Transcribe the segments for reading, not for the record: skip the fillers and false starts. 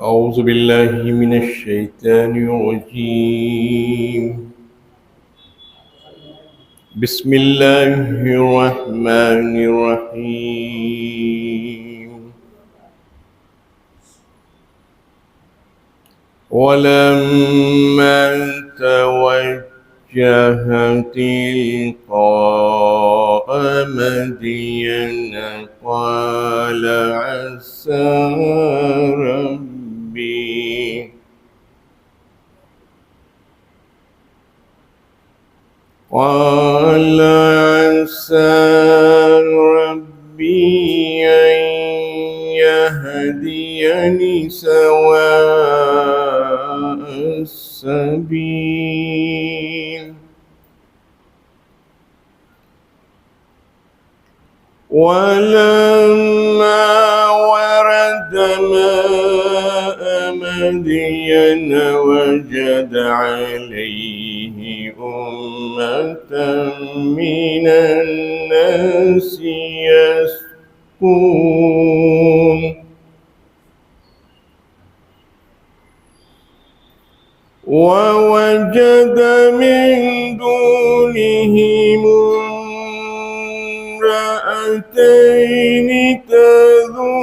أعوذ بالله من الشيطان الرجيم. بسم الله الرحمن الرحيم. ولما توجه تلقاء مدين قال عسى ربي أن يهديني سواء السبيل. ولما ورد ماء مدين وجد عليه أمة من الناس يسقون ووجد من دونهم امرأتين تذودان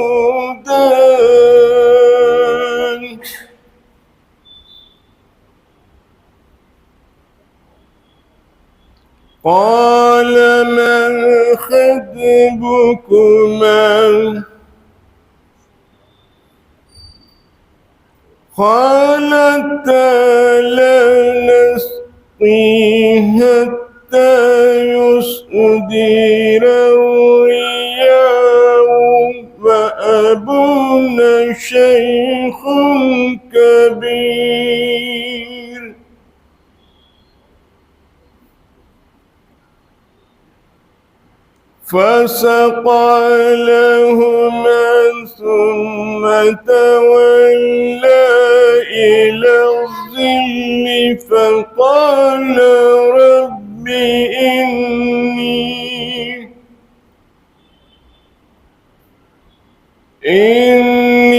قال ما خطبكما قالتا لا نسقي حتى يصدر الرياء وأبونا شيخ كبير. فسقى لهما ثم تولى إلى الظل فقال رب إني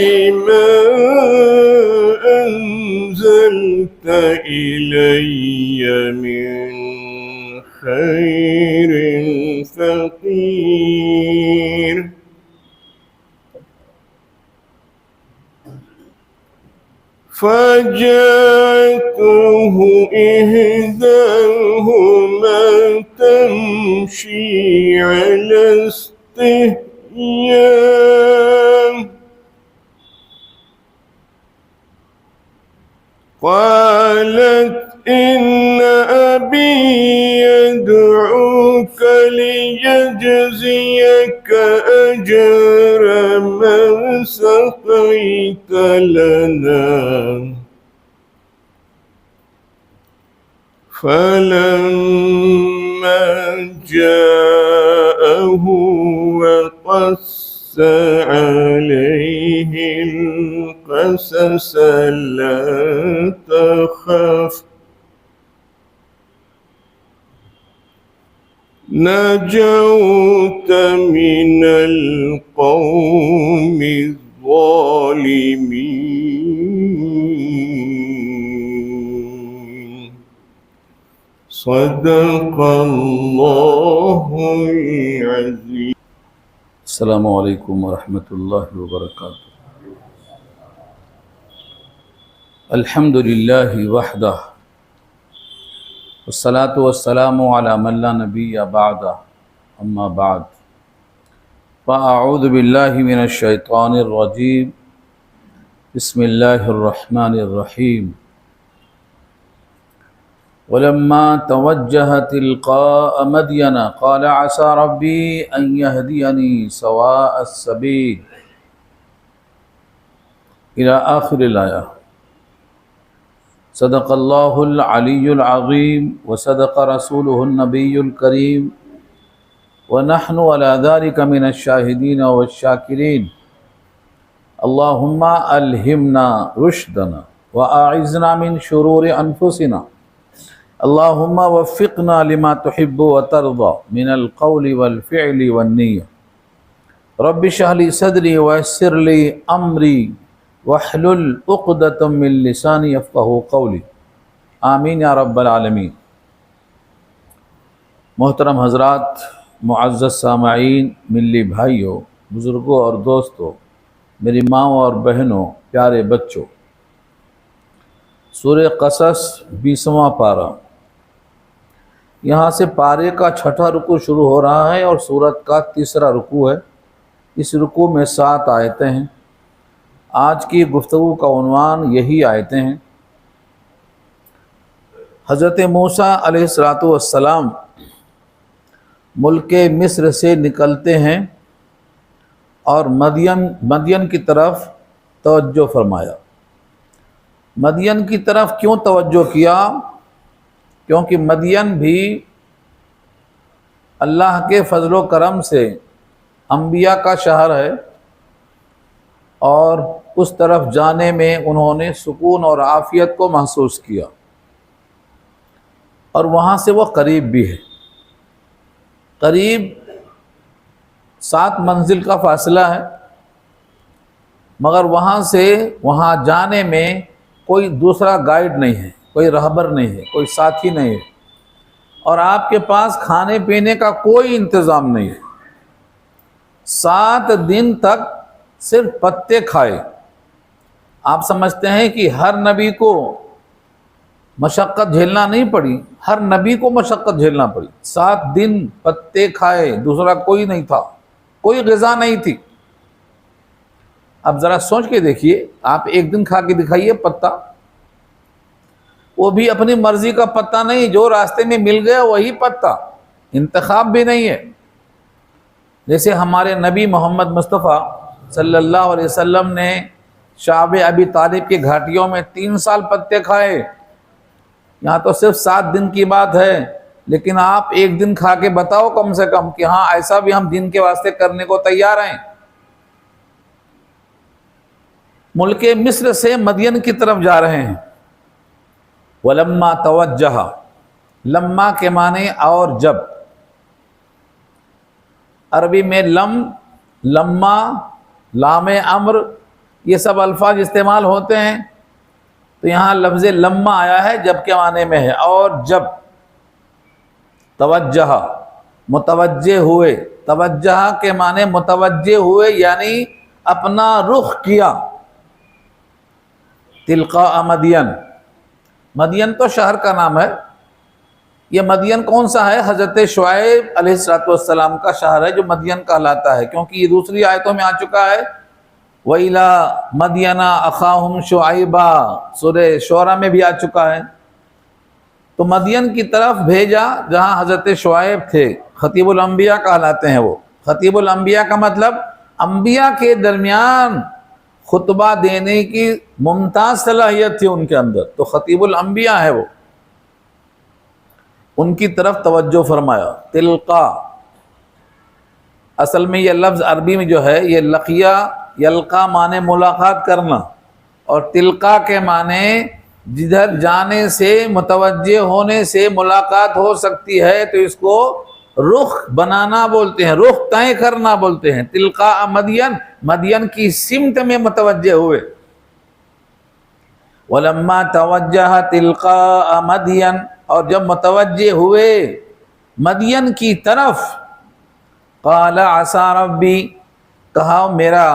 لما أنزلت إلي من خير فقير. فجاءته إحداهما تمشي على استحياء قالت إن أبي يدعوك ليجزيك أجر ما سقيت لنا. فلما جاءه وقص عليه القصص لا تخف نجوت من القوم الظالمين. صدق الله العظيم. السلام عليكم ورحمة الله وبركاته. الحمد لله وحده والصلاة والسلام على من لا نبي بعده أما بعد فأعوذ بالله من الشيطان الرجيم بسم الله الرحمن الرحيم. ولما توجه تلقاء مدين قال عسى ربي أن يهديني سواء السبيل إلى آخر الآية. صدق الله العلي العظيم وصدق رسوله النبي الكريم ونحن على ذلك من الشاهدين والشاكرين. اللهم ألهمنا رشدنا وأعذنا من شرور أنفسنا. اللهم وفقنا لما تحب وترضى من القول والفعل والنية. رب اشرح لی صدری ویسر لی امری واحلل عقدۃ من لسانی یفقہوا قولی، آمین یا رب العالمین۔ محترم حضرات، معزز سامعین، ملی بھائیوں، بزرگوں اور دوستوں، میری ماؤں اور بہنوں، پیارے بچوں، سورہ قصص 20واں پارہ، یہاں سے پارے کا 6واں رکوع شروع ہو رہا ہے اور سورت کا 3را رکوع ہے۔ اس رکوع میں 7 آیتیں ہیں۔ آج کی گفتگو کا عنوان یہی آیتیں ہیں۔ حضرت موسیٰ علیہ السلام ملک مصر سے نکلتے ہیں اور مدین کی طرف توجہ فرمایا۔ مدین کی طرف کیوں توجہ کیا؟ کیونکہ مدین بھی اللہ کے فضل و کرم سے انبیاء کا شہر ہے، اور اس طرف جانے میں انہوں نے سکون اور عافیت کو محسوس کیا، اور وہاں سے وہ قریب بھی ہے۔ قریب 7 منزل کا فاصلہ ہے، مگر وہاں سے وہاں جانے میں کوئی دوسرا گائیڈ نہیں ہے، کوئی رہبر نہیں ہے، کوئی ساتھی نہیں ہے، اور آپ کے پاس کھانے پینے کا کوئی انتظام نہیں ہے۔ 7 دن تک صرف پتے کھائے۔ آپ سمجھتے ہیں کہ ہر نبی کو مشقت جھیلنا نہیں پڑی؟ ہر نبی کو مشقت جھیلنا پڑی۔ 7 دن پتے کھائے، دوسرا کوئی نہیں تھا، کوئی غذا نہیں تھی۔ اب ذرا سوچ کے دیکھیے، آپ ایک دن کھا کے دکھائیے پتا، وہ بھی اپنی مرضی کا پتا نہیں، جو راستے میں مل گیا وہی پتا، انتخاب بھی نہیں ہے۔ جیسے ہمارے نبی محمد مصطفیٰ صلی اللہ علیہ وسلم نے شعب ابی طالب کی گھاٹیوں میں 3 سال پتے کھائے۔ یہاں تو صرف 7 دن کی بات ہے، لیکن آپ ایک دن کھا کے بتاؤ کم سے کم کہ ہاں ایسا بھی ہم دین کے واسطے کرنے کو تیار ہیں۔ ملک مصر سے مدین کی طرف جا رہے ہیں۔ وَلَمَّا تَوَجَّهَ، لما کے معنی اور جب۔ عربی میں لما، لام امر، یہ سب الفاظ استعمال ہوتے ہیں، تو یہاں لفظ لما آیا ہے جب کے معنی میں ہے، اور جب۔ توجہ، متوجہ ہوئے، توجہ کے معنی متوجہ ہوئے یعنی اپنا رخ کیا۔ تلقاء مدین، مدین تو شہر کا نام ہے۔ یہ مدین کون سا ہے؟ حضرت شعیب علیہ السلام کا شہر ہے جو مدین کہلاتا ہے، کیونکہ یہ دوسری آیتوں میں آ چکا ہے۔ وَإِلَىٰ مَدْيَنَ أَخَاهُمْ شُعَيْبًا، سورہ شعراء میں بھی آ چکا ہے۔ تو مدین کی طرف بھیجا جہاں حضرت شعیب تھے، خطیب الانبیاء کہلاتے ہیں وہ۔ خطیب الانبیاء کا مطلب انبیاء کے درمیان خطبہ دینے کی ممتاز صلاحیت تھی ان کے اندر، تو خطیب الانبیاء ہے وہ۔ ان کی طرف توجہ فرمایا۔ تلقا، اصل میں یہ لفظ عربی میں جو ہے یہ لقیہ، یلقا معنی ملاقات کرنا، اور تلقا کے معنی جدھر جانے سے، متوجہ ہونے سے ملاقات ہو سکتی ہے تو اس کو رخ بنانا بولتے ہیں، رخ طے کرنا بولتے ہیں۔ تلقاء مدین، مدین کی سمت میں متوجہ ہوئے۔ وَلَمَّا تَوَجَّهَ تِلْقَاءَ مَدْيَنَ، اور جب متوجہ ہوئے مدین کی طرف، قَالَ عَسَىٰ رَبِّي، کہا میرا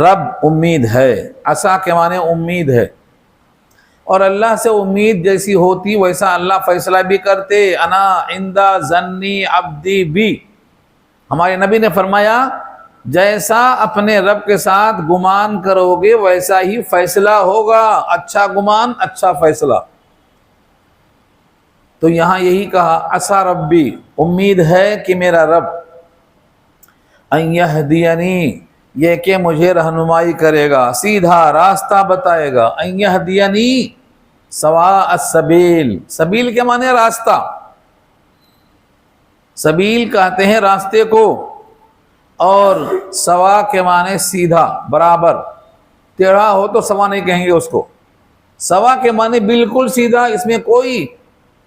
رب امید ہے۔ عسیٰ کے معنی امید ہے، اور اللہ سے امید جیسی ہوتی ویسا اللہ فیصلہ بھی کرتے۔ انا عند ظنی عبدی بی، ہمارے نبی نے فرمایا جیسا اپنے رب کے ساتھ گمان کرو گے ویسا ہی فیصلہ ہوگا، اچھا گمان اچھا فیصلہ۔ تو یہاں یہی کہا عسیٰ ربی، امید ہے کہ میرا رب، ان یہدینی، یہ کہ مجھے رہنمائی کرے گا، سیدھا راستہ بتائے گا۔ ان یہدینی سواء السبیل، سبیل کے معنی راستہ، سبیل کہتے ہیں راستے کو، اور سوا کے معنی سیدھا، برابر، ٹیڑھا ہو تو سوا نہیں کہیں گے اس کو۔ سوا کے معنی بالکل سیدھا، اس میں کوئی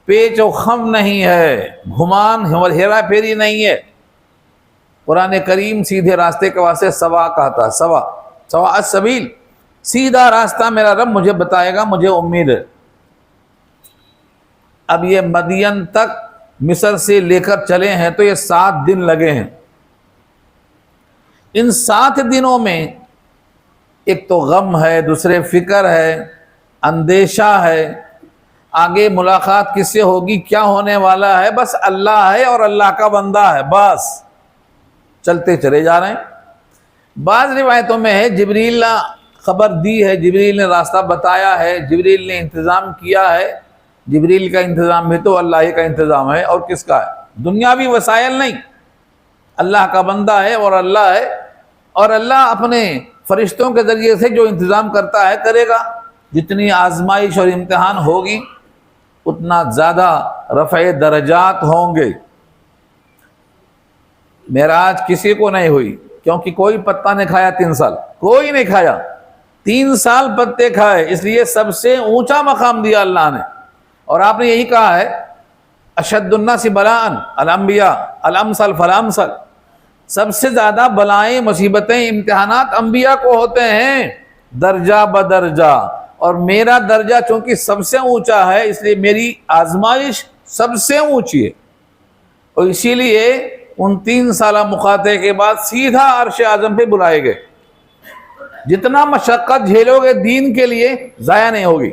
پیچ و خم نہیں ہے، گھمان ہیرا پھیری نہیں ہے۔ قرآن کریم سیدھے راستے کے واسطے سوا کہتا ہے، سوا السبیل، سیدھا راستہ میرا رب مجھے بتائے گا، مجھے امید ہے۔ اب یہ مدین تک مصر سے لے کر چلے ہیں تو یہ 7 دن لگے ہیں۔ ان 7 دنوں میں ایک تو غم ہے، دوسرے فکر ہے، اندیشہ ہے، آگے ملاقات کس سے ہوگی، کیا ہونے والا ہے، بس اللہ ہے اور اللہ کا بندہ ہے، بس چلتے چلے جا رہے ہیں۔ بعض روایتوں میں ہے جبریل نے خبر دی ہے، جبریل نے راستہ بتایا ہے، جبریل نے انتظام کیا ہے۔ جبریل کا انتظام بھی تو اللہ ہی کا انتظام ہے، اور کس کا ہے؟ دنیاوی وسائل نہیں، اللہ کا بندہ ہے اور اللہ ہے، اور اللہ اپنے فرشتوں کے ذریعے سے جو انتظام کرتا ہے کرے گا۔ جتنی آزمائش اور امتحان ہوگی اتنا زیادہ رفع درجات ہوں گے۔ معراج کسی کو نہیں ہوئی، کیونکہ کوئی پتہ نہیں کھایا 3 سال، کوئی نہیں کھایا، 3 سال پتے کھائے، اس لیے سب سے اونچا مقام دیا اللہ نے۔ اور آپ نے یہی کہا ہے اشد الناس بلاء الانبیاء الامثل فالامثل، سب سے زیادہ بلائیں، مصیبتیں، امتحانات انبیاء کو ہوتے ہیں درجہ بدرجہ، اور میرا درجہ چونکہ سب سے اونچا ہے اس لیے میری آزمائش سب سے اونچی ہے، اور اسی لیے ان 3 سالہ مقاطعے کے بعد سیدھا عرش اعظم پہ بلائے گئے۔ جتنا مشقت جھیلو گے دین کے لیے ضائع نہیں ہوگی،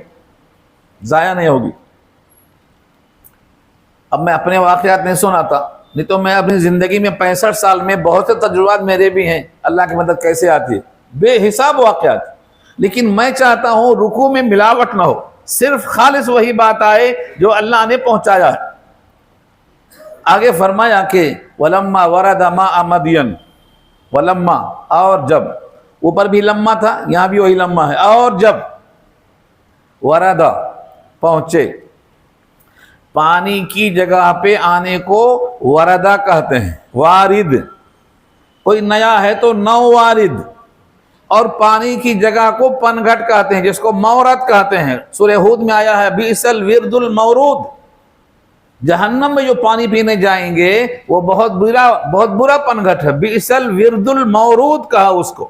ضائع نہیں ہوگی۔ اب میں اپنے واقعات نہیں سناتا، نہیں تو میں اپنی زندگی میں 65 سال میں بہت سے تجربات میرے بھی ہیں، اللہ کی مدد کیسے آتی ہے، بے حساب واقعات، لیکن میں چاہتا ہوں رکوع میں ملاوٹ نہ ہو، صرف خالص وہی بات آئے جو اللہ نے پہنچایا ہے۔ آگے فرمایا کہ وَلَمَّا وَرَدَ مَاءَ مَدْيَنَ، وَلَمَّا، اور جب، اوپر بھی لمحہ تھا یہاں بھی وہی لمحہ ہے، اور جب، ورد پہنچے، پانی کی جگہ پہ آنے کو وردہ کہتے ہیں، وارد، کوئی نیا ہے تو نو وارد، اور پانی کی جگہ کو پنگھٹ کہتے ہیں جس کو مورد کہتے ہیں۔ سورہ ہود میں آیا ہے بئس الورد المورود، جہنم میں جو پانی پینے جائیں گے وہ بہت برا پنگھٹ ہے، بئس الورد المورود کہا اس کو،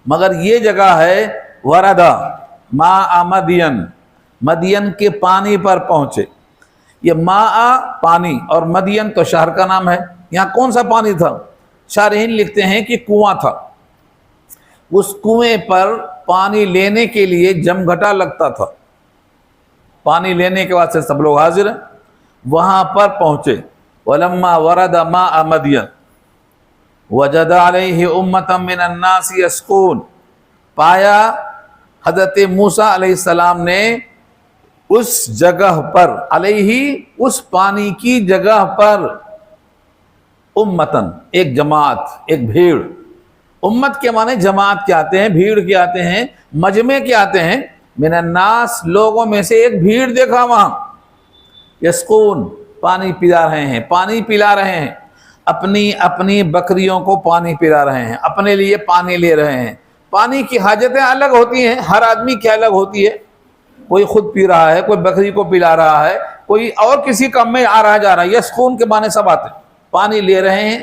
مگر یہ جگہ ہے وردہ ماء مدین، مدین کے پانی پر پہنچے۔ یہ ماء پانی اور مدین تو شہر کا نام ہے، یہاں کون سا پانی تھا؟ شارحین لکھتے ہیں کہ کنواں تھا، اس کنویں پر پانی لینے کے لیے جمگھٹا لگتا تھا، پانی لینے کے واسطے سب لوگ حاضر ہیں، وہاں پر پہنچے۔ وَلَمَّا وَرَدَ مَاءَ مَدْيَنَ وَجَدَ عَلَيْهِ أُمَّةً مِّنَ النَّاسِ يَسْقُونَ، پایا حضرت موسیٰ علیہ السلام نے اس جگہ پر، علیہ اس پانی کی جگہ پر، امتن ایک جماعت، ایک بھیڑ، امت کے معنی جماعت کے آتے ہیں، بھیڑ کے آتے ہیں، مجمع کے آتے ہیں، من الناس لوگوں میں سے ایک بھیڑ دیکھا وہاں، یسقون پانی پلا رہے ہیں، پانی پلا رہے ہیں، اپنی اپنی بکریوں کو پانی پلا رہے ہیں، اپنے لیے پانی لے رہے ہیں۔ پانی کی حاجتیں الگ ہوتی ہیں، ہر آدمی کی الگ ہوتی ہے، کوئی خود پی رہا ہے، کوئی بکری کو پلا رہا ہے، کوئی اور کسی کام میں آ رہا جا رہا ہے، یسقون کے معنی سب آتے ہیں، پانی لے رہے ہیں۔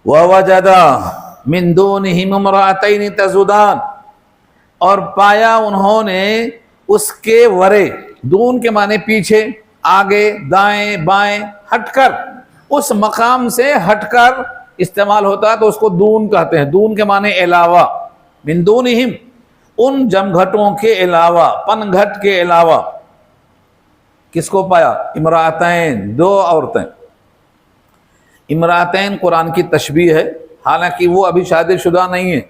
وَوَجَدَ مِن دُونِهِمْ امْرَأَتَيْنِ تَذُودَانِ، اور پایا انہوں نے اس کے ورے، دون کے معنی پیچھے، آگے، دائیں بائیں، ہٹ کر، اس مقام سے ہٹ کر استعمال ہوتا ہے تو اس کو دون کہتے ہیں، دون کے معنی علاوہ، من دونہم ان جمگھٹوں کے علاوہ، پن گھٹ کے علاوہ، کس کو پایا؟ امراتین، 2 عورتیں۔ امراتین قرآن کی تشبیہ ہے، حالانکہ وہ ابھی شادی شدہ نہیں ہے،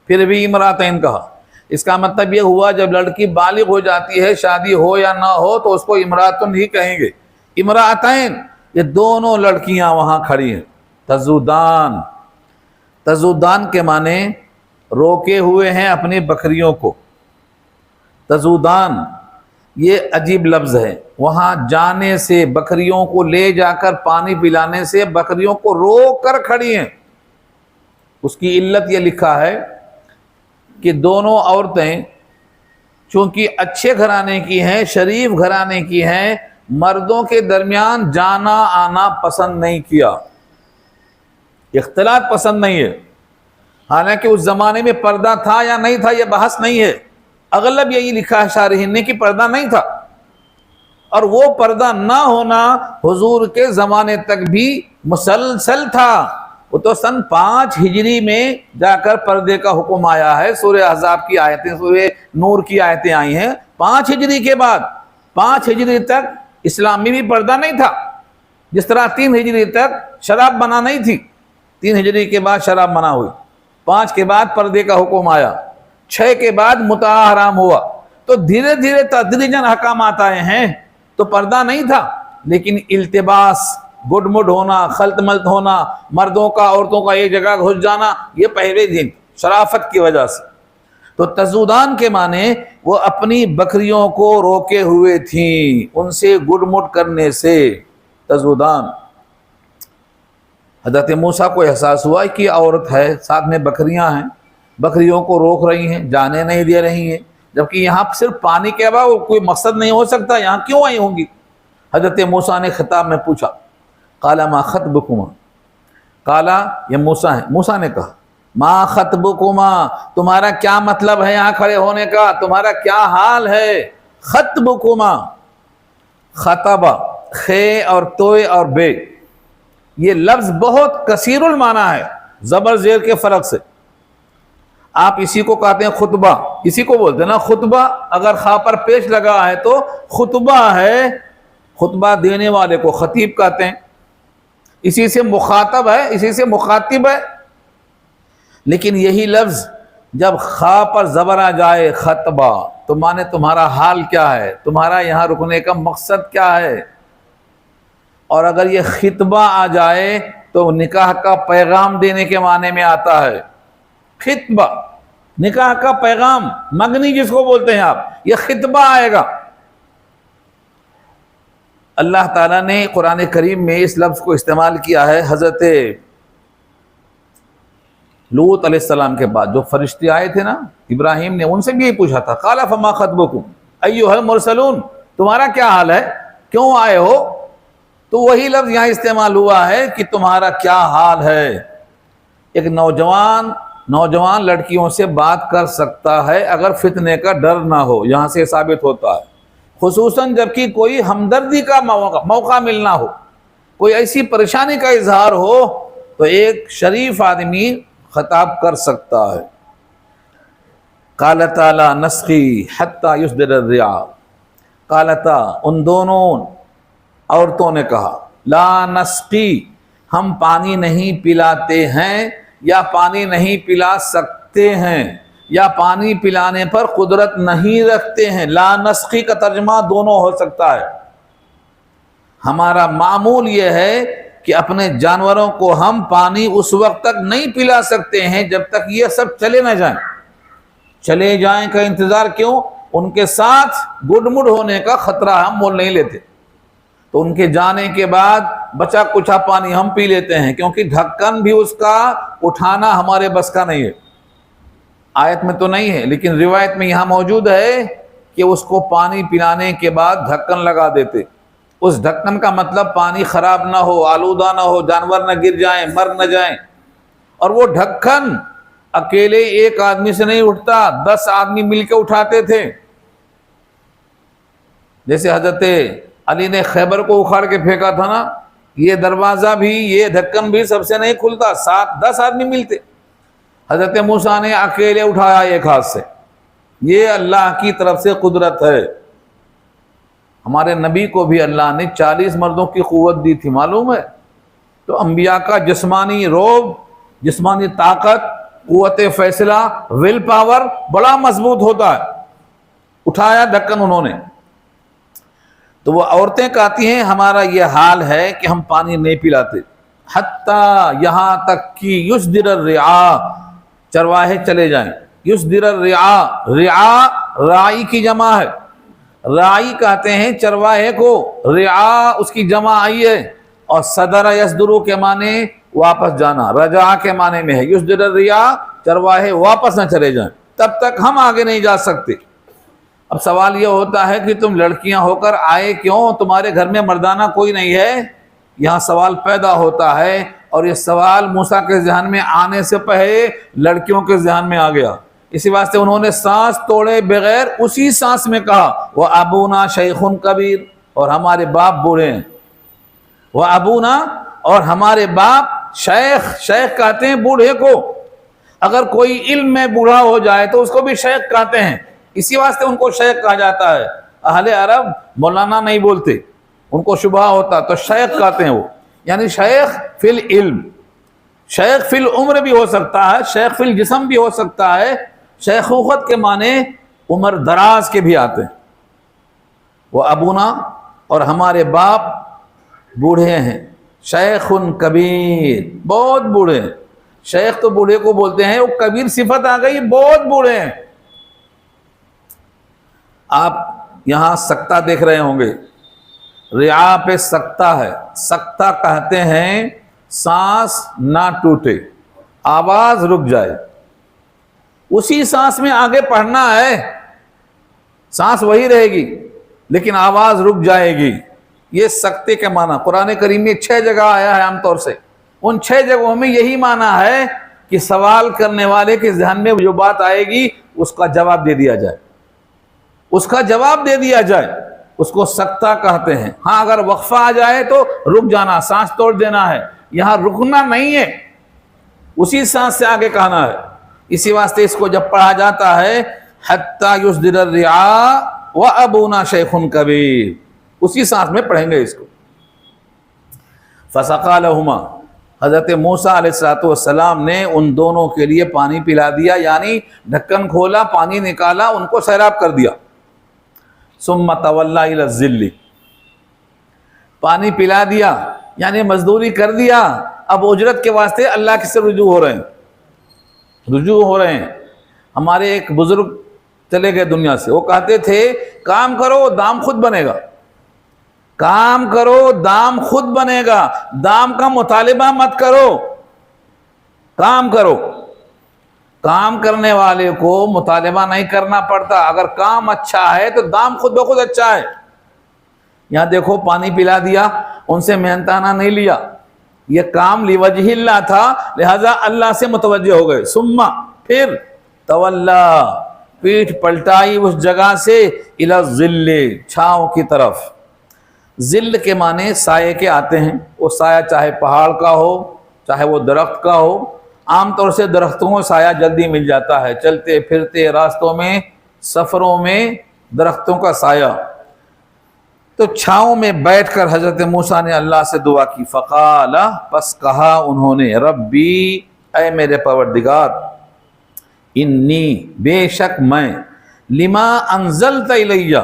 پھر بھی امراتین کہا۔ اس کا مطلب یہ ہوا جب لڑکی بالغ ہو جاتی ہے، شادی ہو یا نہ ہو تو اس کو امراتن ہی کہیں گے۔ امراتین، یہ دونوں لڑکیاں وہاں کھڑی ہیں، تذودان، تذودان کے معنی روکے ہوئے ہیں اپنی بکریوں کو، تذودان یہ عجیب لفظ ہے، وہاں جانے سے، بکریوں کو لے جا کر پانی پلانے سے بکریوں کو روک کر کھڑی ہیں۔ اس کی علت یہ لکھا ہے کہ دونوں عورتیں چونکہ اچھے گھرانے کی ہیں، شریف گھرانے کی ہیں، مردوں کے درمیان جانا آنا پسند نہیں کیا، اختلاط پسند نہیں ہے. حالانکہ اس زمانے میں پردہ تھا یا نہیں تھا یہ بحث نہیں ہے، اغلب یہی لکھا ہے شارحین نے کہ پردہ نہیں تھا. اور وہ پردہ نہ ہونا حضور کے زمانے تک بھی مسلسل تھا. وہ تو سن 5 ہجری میں جا کر پردے کا حکم آیا ہے. سورہ احزاب کی آیتیں، سورہ نور کی آیتیں آئی ہیں 5 ہجری کے بعد. 5 ہجری تک اسلام میں بھی پردہ نہیں تھا، جس طرح 3 ہجری تک شراب منع نہیں تھی. 3 ہجری کے بعد شراب منع ہوئی، 5 کے بعد پردے کا حکم آیا، 6 کے بعد متاع حرام ہوا. تو دھیرے دھیرے تدریجاً احکامات آئے ہیں. تو پردہ نہیں تھا، لیکن التباس، گڈ مڈ ہونا، خلط ملط ہونا، مردوں کا عورتوں کا ایک جگہ گھس جانا، یہ پہلے دن شرافت کی وجہ سے. تو تزودان کے معنی وہ اپنی بکریوں کو روکے ہوئے تھیں ان سے گڈ مڈ کرنے سے. تزودان. حضرت موسیٰ کو احساس ہوا کہ عورت ہے، ساتھ میں بکریاں ہیں، بکریوں کو روک رہی ہیں، جانے نہیں دے رہی ہیں، جبکہ یہاں صرف پانی کے علاوہ کوئی مقصد نہیں ہو سکتا، یہاں کیوں آئی ہوں گی؟ حضرت موسیٰ نے خطاب میں پوچھا، قال ما خطبکما، قالا یہ موسیٰ ہیں، موسیٰ نے کہا ما خطبکما، تمہارا کیا مطلب ہے یہاں کھڑے ہونے کا، تمہارا کیا حال ہے؟ خطبکما، خطبہ، خے اور توئے اور بے، یہ لفظ بہت کثیر المعنی ہے زبر زیر کے فرق سے. آپ اسی کو کہتے ہیں خطبہ، اسی کو بولتے ہیں نا خطبہ. اگر خا پر پیش لگا ہے تو خطبہ ہے، خطبہ دینے والے کو خطیب کہتے ہیں. اسی سے مخاطب ہے، اسی سے مخاطب ہے. لیکن یہی لفظ جب خا پر زبر آ جائے خطبہ تو مانے تمہارا حال کیا ہے، تمہارا یہاں رکنے کا مقصد کیا ہے. اور اگر یہ خطبہ آ جائے تو نکاح کا پیغام دینے کے معنی میں آتا ہے. خطبہ، نکاح کا پیغام، مگنی جس کو بولتے ہیں آپ، یہ خطبہ آئے گا. اللہ تعالیٰ نے قرآن کریم میں اس لفظ کو استعمال کیا ہے. حضرت لوط علیہ السلام کے بعد جو فرشتے آئے تھے نا ابراہیم نے، ان سے بھی یہی پوچھا تھا، قال فما خطبکم ایھا المرسلون، تمہارا کیا حال ہے، کیوں آئے ہو؟ تو وہی لفظ یہاں استعمال ہوا ہے کہ تمہارا کیا حال ہے. ایک نوجوان لڑکیوں سے بات کر سکتا ہے اگر فتنے کا ڈر نہ ہو، یہاں سے ثابت ہوتا ہے. خصوصاً جبکہ کوئی ہمدردی کا موقع ملنا ہو، کوئی ایسی پریشانی کا اظہار ہو، تو ایک شریف آدمی خطاب کر سکتا ہے. قالتا لا نسقی حتی یصدر الرعاء، قالتا ان دونوں عورتوں نے کہا، لا نسقی ہم پانی نہیں پلاتے ہیں، یا پانی نہیں پلا سکتے ہیں، یا پانی پلانے پر قدرت نہیں رکھتے ہیں. لا نسقی کا ترجمہ دونوں ہو سکتا ہے. ہمارا معمول یہ ہے کہ اپنے جانوروں کو ہم پانی اس وقت تک نہیں پلا سکتے ہیں جب تک یہ سب چلے نہ جائیں. چلے جائیں کا انتظار کیوں؟ ان کے ساتھ گڈ مڈ ہونے کا خطرہ ہم مول نہیں لیتے. تو ان کے جانے کے بعد بچا کچھا پانی ہم پی لیتے ہیں، کیونکہ ڈھکن بھی اس کا اٹھانا ہمارے بس کا نہیں ہے. آیت میں تو نہیں ہے لیکن روایت میں یہاں موجود ہے کہ اس کو پانی پلانے کے بعد ڈھکن لگا دیتے. اس ڈھکن کا مطلب پانی خراب نہ ہو، آلودہ نہ ہو، جانور نہ گر جائیں، مر نہ جائیں. اور وہ ڈھکن اکیلے ایک آدمی سے نہیں اٹھتا، 10 آدمی مل کے اٹھاتے تھے. جیسے حضرت علی نے خیبر کو اکھاڑ کے پھینکا تھا نا، یہ دروازہ بھی، یہ ڈھکن بھی سب سے نہیں کھلتا، 7-10 آدمی ملتے. حضرت موسیٰ نے اکیلے اٹھایا ایک ہاتھ سے. یہ اللہ کی طرف سے قدرت ہے. ہمارے نبی کو بھی اللہ نے 40 مردوں کی قوت دی تھی، معلوم ہے. تو انبیاء کا جسمانی روب، جسمانی طاقت، قوت فیصلہ، ول پاور بڑا مضبوط ہوتا ہے. اٹھایا ڈھکن انہوں نے. تو وہ عورتیں کہتی ہیں ہمارا یہ حال ہے کہ ہم پانی نہیں پلاتے، حتیٰ یہاں تک کہ یصدر الرعاء، چرواہے چلے جائیں. یصدر الرعاء، رعاء راعی کی جمع ہے. راعی کہتے ہیں چرواہے کو، رعاء اس کی جمع آئی ہے. اور صدر یصدر کے معنی واپس جانا، رجع کے معنی میں ہے. یصدر الرعاء، چرواہے واپس نہ چلے جائیں، تب تک ہم آگے نہیں جا سکتے. اب سوال یہ ہوتا ہے کہ تم لڑکیاں ہو کر آئے کیوں؟ تمہارے گھر میں مردانہ کوئی نہیں ہے؟ یہاں سوال پیدا ہوتا ہے، اور یہ سوال موسیٰ کے ذہن میں آنے سے پہلے لڑکیوں کے ذہن میں آ گیا، اسی واسطے انہوں نے سانس توڑے بغیر اسی سانس میں کہا وہ ابونا شیخ کبیر، اور ہمارے باپ بوڑھے ہیں، وہ ابونا اور ہمارے باپ شیخ، شیخ کہتے ہیں بوڑھے کو، اگر کوئی علم میں بوڑھا ہو جائے تو اس کو بھی شیخ کہتے ہیں، اسی واسطے ان کو شیخ کہا جاتا ہے۔ اہل عرب مولانا نہیں بولتے، ان کو شبہ ہوتا تو شیخ کہتے ہیں وہ، یعنی شیخ فی العلم، شیخ فی العمر بھی ہو سکتا ہے، شیخ فی الجسم بھی ہو سکتا ہے، شیخوخت کے معنی عمر دراز کے بھی آتے ہیں۔ وہ ابونا اور ہمارے باپ بوڑھے ہیں، شیخ کبیر، بہت بوڑھے ہیں، شیخ تو بوڑھے کو بولتے ہیں، وہ کبیر صفت آ گئی، بہت بوڑھے ہیں۔ آپ یہاں سکتہ دیکھ رہے ہوں گے، رعا پہ سکتہ ہے، سکتہ کہتے ہیں سانس نہ ٹوٹے، آواز رک جائے، اسی سانس میں آگے پڑھنا ہے، سانس وہی رہے گی لیکن آواز رک جائے گی، یہ سکتے کے معنی قرآن کریم میں 6 جگہ آیا ہے عام طور سے، ان 6 جگہوں میں یہی معنی ہے کہ سوال کرنے والے کے ذہن میں جو بات آئے گی اس کا جواب دے دیا جائے، اس کا جواب دے دیا جائے، اس کو سکتہ کہتے ہیں۔ ہاں اگر وقفہ آ جائے تو رک جانا، سانس توڑ دینا ہے، یہاں رکنا نہیں ہے، اسی سانس سے آگے کہنا ہے، اسی واسطے اس کو جب پڑھا جاتا ہے حتی یصدر الرعاء وابونا شیخ کبیر، اسی سانس میں پڑھیں گے اس کو۔ فسقا لہما، حضرت موسیٰ علیہ السلام نے ان دونوں کے لیے پانی پلا دیا، یعنی ڈھکن کھولا، پانی نکالا، ان کو سیراب کر دیا۔ ثم تولی الی الظل، پانی پلا دیا یعنی مزدوری کر دیا، اب اجرت کے واسطے اللہ کی سے رجوع ہو رہے ہیں۔ ہمارے ایک بزرگ چلے گئے دنیا سے، وہ کہتے تھے کام کرو دام خود بنے گا، کام کرو دام خود بنے گا، دام کا مطالبہ مت کرو، کام کرو۔ کام کرنے والے کو مطالبہ نہیں کرنا پڑتا، اگر کام اچھا ہے تو دام خود بخود اچھا ہے۔ یہاں دیکھو پانی پلا دیا، ان سے محنتانہ نہیں لیا، یہ کام لوجہ اللہ تھا، لہذا اللہ سے متوجہ ہو گئے۔ ثم، پھر تولا، پیٹھ پلٹائی اس جگہ سے، الی الظل، چھاؤں کی طرف۔ ظل کے معنی سائے کے آتے ہیں، وہ سایہ چاہے پہاڑ کا ہو چاہے وہ درخت کا ہو، عام طور سے درختوں کو سایہ جلدی مل جاتا ہے، چلتے پھرتے راستوں میں، سفروں میں درختوں کا سایہ۔ تو چھاؤں میں بیٹھ کر حضرت موسیٰ نے اللہ سے دعا کی، فقال، پس کہا انہوں نے، ربی، اے میرے پروردگار، انی، بے شک میں، لما انزلت الیہ،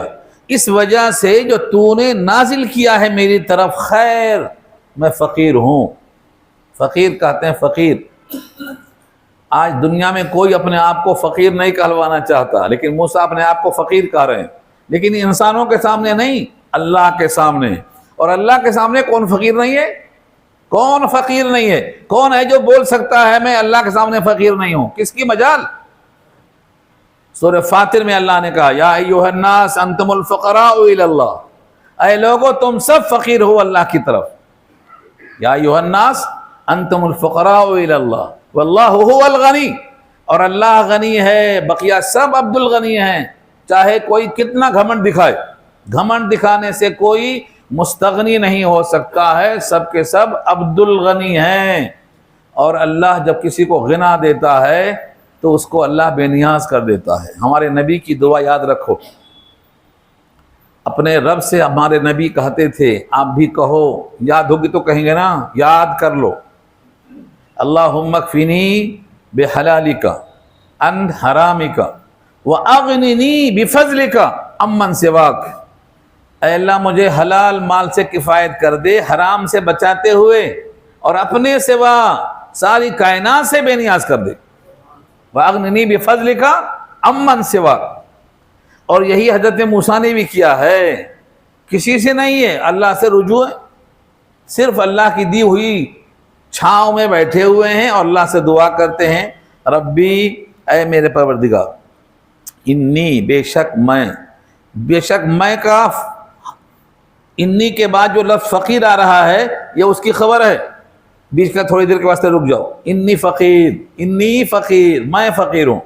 اس وجہ سے جو تو نے نازل کیا ہے میری طرف، خیر، میں فقیر ہوں۔ فقیر کہتے ہیں فقیر، آج دنیا میں کوئی اپنے آپ کو فقیر نہیں کہلوانا چاہتا، لیکن موسیٰ اپنے آپ کو فقیر کہہ رہے ہیں، لیکن انسانوں کے سامنے نہیں، اللہ کے سامنے۔ اور اللہ کے سامنے کون فقیر نہیں ہے؟ کون فقیر نہیں ہے؟ کون ہے جو بول سکتا ہے میں اللہ کے سامنے فقیر نہیں ہوں؟ کس کی مجال؟ سورہ فاطر میں اللہ نے کہا، یا ایھا الناس انتم الفقراء الی اللہ، اے لوگو تم سب فقیر ہو اللہ کی طرف، یا ایھا الناس انتم الفقراء الی اللہ واللہ هو الغنی، اور اللہ غنی ہے، بقیہ سب عبد الغنی ہیں، چاہے کوئی کتنا گھمنڈ دکھائے، گھمنڈ دکھانے سے کوئی مستغنی نہیں ہو سکتا ہے، سب کے سب عبد الغنی ہیں۔ اور اللہ جب کسی کو غنا دیتا ہے تو اس کو اللہ بے نیاز کر دیتا ہے۔ ہمارے نبی کی دعا یاد رکھو، اپنے رب سے ہمارے نبی کہتے تھے، آپ بھی کہو، یاد ہوگی تو کہیں گے نا، یاد کر لو، اللہم اکفنی بحلالک عن حرامک واغننی بفضلک عمن سواک، اے اللہ مجھے حلال مال سے کفایت کر دے، حرام سے بچاتے ہوئے، اور اپنے سوا ساری کائنات سے بے نیاز کر دے، واغننی بفضلک عمن سواک۔ اور یہی حضرت موسیٰ نے بھی کیا ہے، کسی سے نہیں ہے، اللہ سے رجوع ہے، صرف اللہ کی دی ہوئی چھاؤں میں بیٹھے ہوئے ہیں اور اللہ سے دعا کرتے ہیں، ربی، اے میرے پروردگار، انی، بے شک میں کا انی کے بعد جو لفظ فقیر آ رہا ہے یہ اس کی خبر ہے، بیچ کا تھوڑی دیر کے واسطے رک جاؤ، انی فقیر، میں فقیر ہوں۔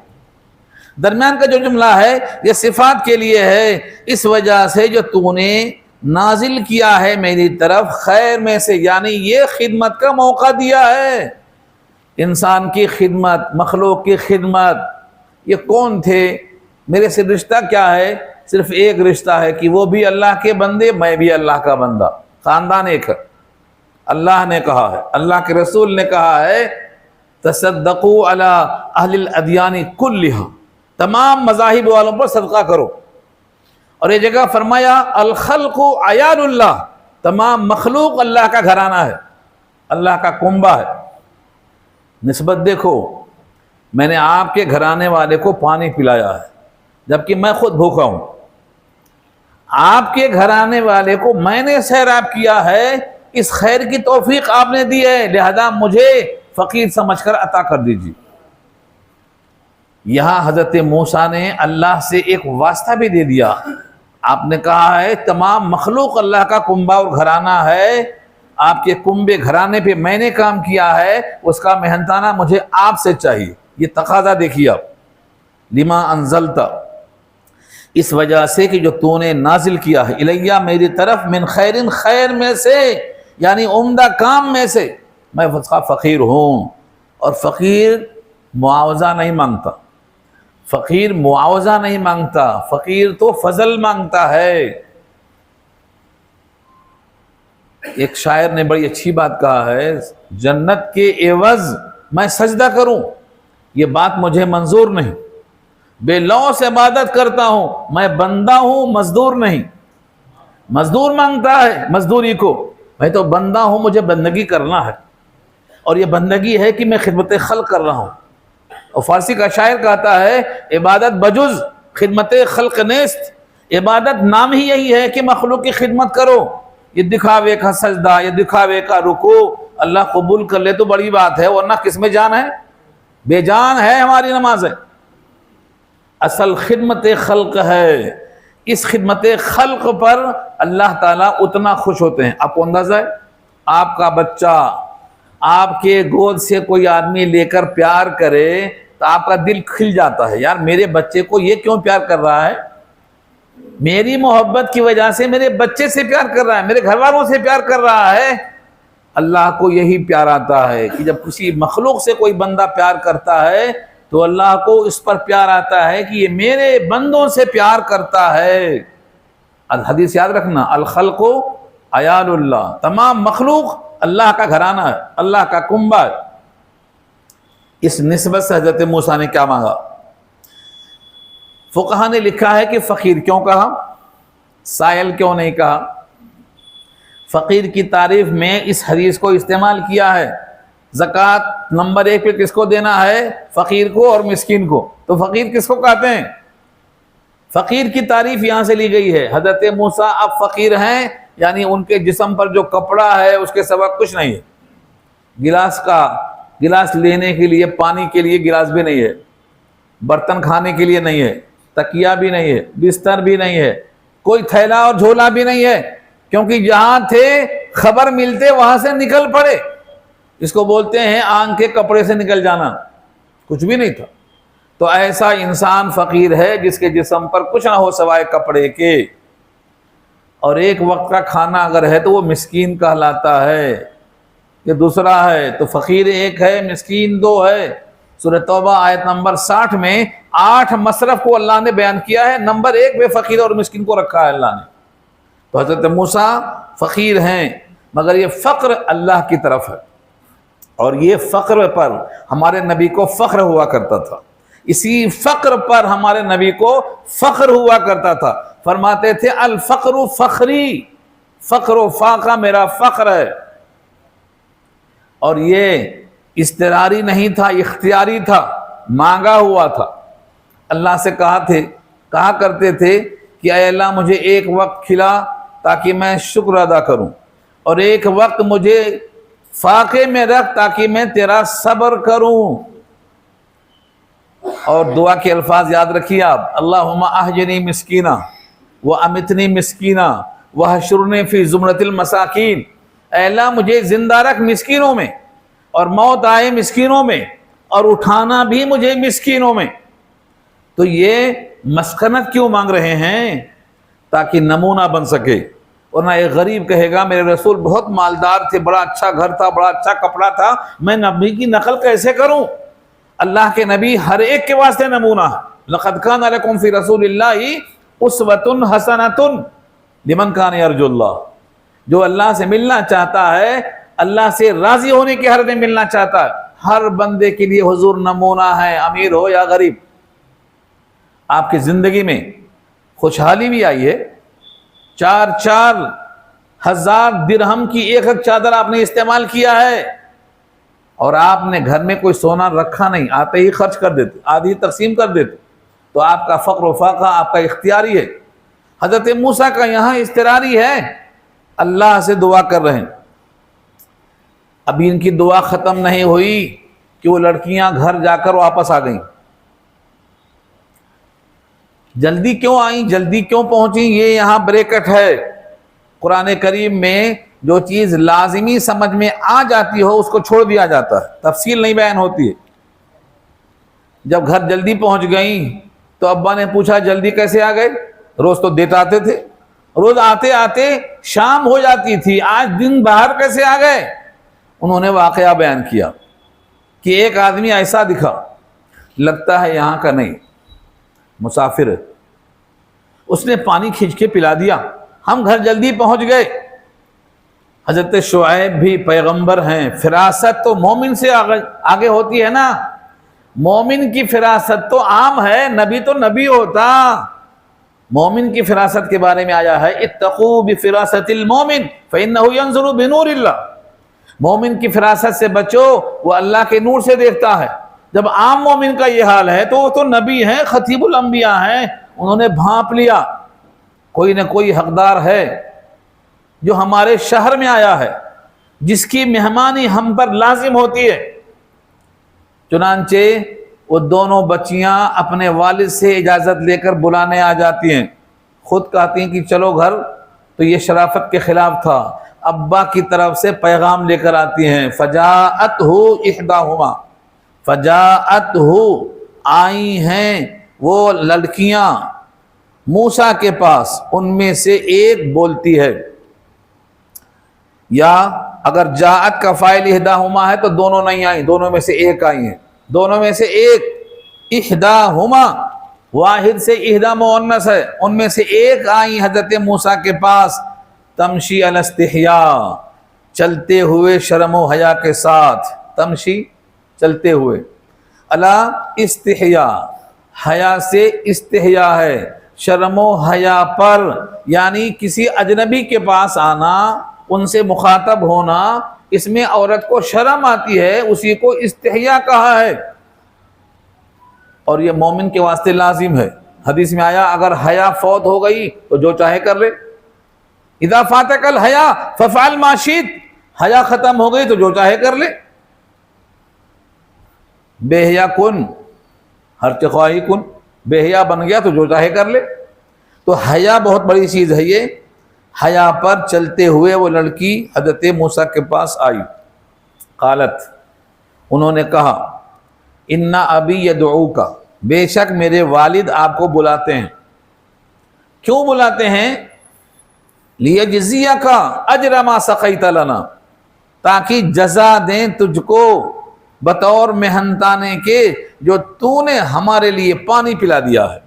درمیان کا جو جملہ ہے یہ صفات کے لیے ہے، اس وجہ سے جو تو نے نازل کیا ہے میری طرف خیر میں سے، یعنی یہ خدمت کا موقع دیا ہے۔ انسان کی خدمت، مخلوق کی خدمت، یہ کون تھے؟ میرے سے رشتہ کیا ہے؟ صرف ایک رشتہ ہے کہ وہ بھی اللہ کے بندے، میں بھی اللہ کا بندہ، خاندان ایک ہے۔ اللہ نے کہا ہے، اللہ کے رسول نے کہا ہے تصدقوا علی اہل الادیان کلھا، تمام مذاہب والوں پر صدقہ کرو۔ اور یہ جگہ فرمایا الخلق عیال اللہ، تمام مخلوق اللہ کا گھرانہ ہے، اللہ کا کنبہ ہے۔ نسبت دیکھو، میں نے آپ کے گھرانے والے کو پانی پلایا ہے جبکہ میں خود بھوکا ہوں، آپ کے گھرانے والے کو میں نے سیراب کیا ہے، اس خیر کی توفیق آپ نے دی ہے، لہذا مجھے فقیر سمجھ کر عطا کر دیجیے۔ یہاں حضرت موسیٰ نے اللہ سے ایک واسطہ بھی دے دیا، آپ نے کہا ہے تمام مخلوق اللہ کا کنبہ اور گھرانہ ہے، آپ کے کنبے گھرانے پہ میں نے کام کیا ہے، اس کا محنتانہ مجھے آپ سے چاہیے۔ یہ تقاضا دیکھیے آپ، لما انزلتا، اس وجہ سے کہ جو تو نے نازل کیا ہے، الیہ میری طرف، من خیرن خیر میں سے، یعنی عمدہ کام میں سے، میں فقیر ہوں۔ اور فقیر معاوضہ نہیں مانگتا، فقیر معاوضہ نہیں مانگتا، فقیر تو فضل مانگتا ہے۔ ایک شاعر نے بڑی اچھی بات کہا ہے، جنت کے عوض میں سجدہ کروں یہ بات مجھے منظور نہیں، بے لوث عبادت کرتا ہوں، میں بندہ ہوں مزدور نہیں۔ مزدور مانگتا ہے مزدوری کو، میں تو بندہ ہوں، مجھے بندگی کرنا ہے، اور یہ بندگی ہے کہ میں خدمت خلق کر رہا ہوں۔ اور فارسی کا شاعر کہتا ہے عبادت بجز خدمت خلق نیست، عبادت نام ہی یہی ہے کہ مخلوق کی خدمت کرو۔ یہ دکھاوے کا سجدہ، یہ دکھاوے کا رکوع اللہ قبول کر لے تو بڑی بات ہے، ورنہ کس میں جان ہے؟ بے جان ہے ہماری نماز ہے۔ اصل خدمت خلق ہے، اس خدمت خلق پر اللہ تعالیٰ اتنا خوش ہوتے ہیں۔ آپ کو اندازہ ہے، آپ کا بچہ آپ کے گود سے کوئی آدمی لے کر پیار کرے تو آپ کا دل کھل جاتا ہے، یار میرے بچے کو یہ کیوں پیار کر رہا ہے؟ میری محبت کی وجہ سے میرے بچے سے پیار کر رہا ہے، میرے گھر والوں سے پیار کر رہا ہے۔ اللہ کو یہی پیار آتا ہے کہ جب کسی مخلوق سے کوئی بندہ پیار کرتا ہے تو اللہ کو اس پر پیار آتا ہے کہ یہ میرے بندوں سے پیار کرتا ہے۔ الحدیث یاد رکھنا، الخلق عیال اللہ، تمام مخلوق اللہ کا گھرانہ ہے، اللہ کا کنبہ ہے۔ اس نسبت سے حضرت موسیٰ نے کیا مانگا؟ فقہا نے لکھا ہے کہ فقیر کیوں کہا، سائل کیوں نہیں کہا؟ فقیر کی تعریف میں اس حدیث کو استعمال کیا ہے۔ زکوٰۃ نمبر 1 پہ کس کو دینا ہے؟ فقیر کو اور مسکین کو۔ تو فقیر کس کو کہتے ہیں؟ فقیر کی تعریف یہاں سے لی گئی ہے۔ حضرت موسیٰ اب فقیر ہیں، یعنی ان کے جسم پر جو کپڑا ہے اس کے سوا کچھ نہیں ہے، گلاس لینے کے لیے، پانی کے لیے گلاس بھی نہیں ہے، برتن کھانے کے لیے نہیں ہے، تکیہ بھی نہیں ہے، بستر بھی نہیں ہے، کوئی تھیلا اور جھولا بھی نہیں ہے، کیونکہ جہاں تھے خبر ملتے وہاں سے نکل پڑے۔ اس کو بولتے ہیں آنکھ کے کپڑے سے نکل جانا، کچھ بھی نہیں تھا۔ تو ایسا انسان فقیر ہے جس کے جسم پر کچھ نہ ہو سوائے کپڑے کے، اور ایک وقت کا کھانا اگر ہے تو وہ مسکین کہلاتا ہے۔ یہ دوسرا ہے، تو فقیر ایک ہے، مسکین 2 ہے۔ سورہ توبہ آیت نمبر 60 میں 8 مصرف کو اللہ نے بیان کیا ہے، نمبر 1 پہ فقیر اور مسکین کو رکھا ہے اللہ نے۔ تو حضرت موسیٰ فقیر ہیں، مگر یہ فقر اللہ کی طرف ہے، اور یہ فقر پر ہمارے نبی کو فخر ہوا کرتا تھا، اسی فقر پر ہمارے نبی کو فخر ہوا کرتا تھا۔ فرماتے تھے الفقر فخری، فقر و فاقہ میرا فخر ہے۔ اور یہ اضطراری نہیں تھا، اختیاری تھا، مانگا ہوا تھا۔ اللہ سے کہا کرتے تھے کہ اے اللہ مجھے ایک وقت کھلا تاکہ میں شکر ادا کروں، اور ایک وقت مجھے فاقے میں رکھ تاکہ میں تیرا صبر کروں۔ اور دعا کے الفاظ یاد رکھیے آپ، اللہم احجنی مسکینہ وامتنی مسکینہ وحشرنی فی زمرۃ المساکین، اے اللہ مجھے زندہ رکھ مسکینوں میں، اور موت آئے مسکینوں میں، اور اٹھانا بھی مجھے مسکینوں میں۔ تو یہ مسکنت کیوں مانگ رہے ہیں؟ تاکہ نمونہ بن سکے، ورنہ ایک غریب کہے گا میرے رسول بہت مالدار تھے، بڑا اچھا گھر تھا، بڑا اچھا کپڑا تھا، میں نبی کی نقل کیسے کروں؟ اللہ کے نبی ہر ایک کے واسطے نمونہ ہے۔ لقد کان لکم فی رسول اللہ اسوۃ حسنۃ لمن کان یرجو اللہ، جو اللہ سے ملنا چاہتا ہے، اللہ سے راضی ہونے کے ہر دن ملنا چاہتا ہے، ہر بندے کے لیے حضور نمونہ ہے، امیر ہو یا غریب۔ آپ کی زندگی میں خوشحالی بھی آئی ہے، 4,000 درہم کی ایک چادر آپ نے استعمال کیا ہے، اور آپ نے گھر میں کوئی سونا رکھا نہیں، آتے ہی خرچ کر دیتے، آدھی تقسیم کر دیتے، تو آپ کا فقر و فاقہ آپ کا اختیاری ہے۔ حضرت موسیٰ کا یہاں اضطراری ہے، اللہ سے دعا کر رہے ہیں۔ ابھی ان کی دعا ختم نہیں ہوئی کہ وہ لڑکیاں گھر جا کر واپس آ گئیں۔ جلدی کیوں آئیں، جلدی کیوں پہنچیں، یہ یہاں بریکٹ ہے۔ قرآن کریم میں جو چیز لازمی سمجھ میں آ جاتی ہو اس کو چھوڑ دیا جاتا ہے، تفصیل نہیں بیان ہوتی ہے۔ جب گھر جلدی پہنچ گئیں تو ابا نے پوچھا جلدی کیسے آ گئے؟ روز تو دیتے آتے تھے، روز آتے آتے شام ہو جاتی تھی، آج دن باہر کیسے آ گئے؟ انہوں نے واقعہ بیان کیا کہ ایک آدمی ایسا دکھا، لگتا ہے یہاں کا نہیں، مسافر ہے، اس نے پانی کھینچ کے پلا دیا، ہم گھر جلدی پہنچ گئے۔ حضرت شعیب بھی پیغمبر ہیں، فراست تو مومن سے آگے ہوتی ہے نا، مومن کی فراست تو عام ہے، نبی تو نبی ہوتا۔ مومن کی فراست کے بارے میں آیا ہے اتقوا بفراست المومن فإنه ينظر بنور اللہ، مومن کی فراست سے بچو، وہ اللہ کے نور سے دیکھتا ہے۔ جب عام مومن کا یہ حال ہے تو وہ تو نبی ہیں، خطیب الانبیاء ہیں، انہوں نے بھانپ لیا کوئی نہ کوئی حقدار ہے جو ہمارے شہر میں آیا ہے، جس کی مہمانی ہم پر لازم ہوتی ہے۔ چنانچہ وہ دونوں بچیاں اپنے والد سے اجازت لے کر بلانے آ جاتی ہیں، خود کہتی ہیں کہ چلو گھر، تو یہ شرافت کے خلاف تھا۔ ابا کی طرف سے پیغام لے کر آتی ہیں، فجاءتہ احداہما، فجاءتہ آئی ہیں وہ لڑکیاں موسیٰ کے پاس، ان میں سے ایک بولتی ہے، یا اگر جاءت کا فاعل احداہما ہے تو دونوں نہیں آئیں، دونوں میں سے ایک آئی ہیں، دونوں میں سے ایک، احداہما واحد سے احدا مؤنث ہے، ان میں سے ایک آئی حضرت موسیٰ کے پاس، تمشی علی استحیاء، چلتے ہوئے شرم و حیا کے ساتھ، تمشی چلتے ہوئے، علی استحیاء حیا سے استحیاء ہے، شرم و حیا پر، یعنی کسی اجنبی کے پاس آنا، ان سے مخاطب ہونا، اس میں عورت کو شرم آتی ہے، اسی کو استحیاء کہا ہے، اور یہ مومن کے واسطے لازم ہے۔ حدیث میں آیا اگر حیا فوت ہو گئی تو جو چاہے کر لے، اذا فاتک الحیا ففعل ما شئت، حیا ختم ہو گئی تو جو چاہے کر لے، بے حیا کن ہر چخواہی کن، بے حیا بن گیا تو جو چاہے کر لے۔ تو حیا بہت بڑی چیز ہے، یہ حیا پر چلتے ہوئے وہ لڑکی حضرت موسیٰ کے پاس آئی، قالت، انہوں نے کہا، ان ابی یدعوک، بے شک میرے والد آپ کو بلاتے ہیں۔ کیوں بلاتے ہیں؟ لیجزیک اجر ما سقیت لنا، تاکہ جزا دیں تجھ کو بطور محنتانے کے جو تو نے ہمارے لیے پانی پلا دیا ہے،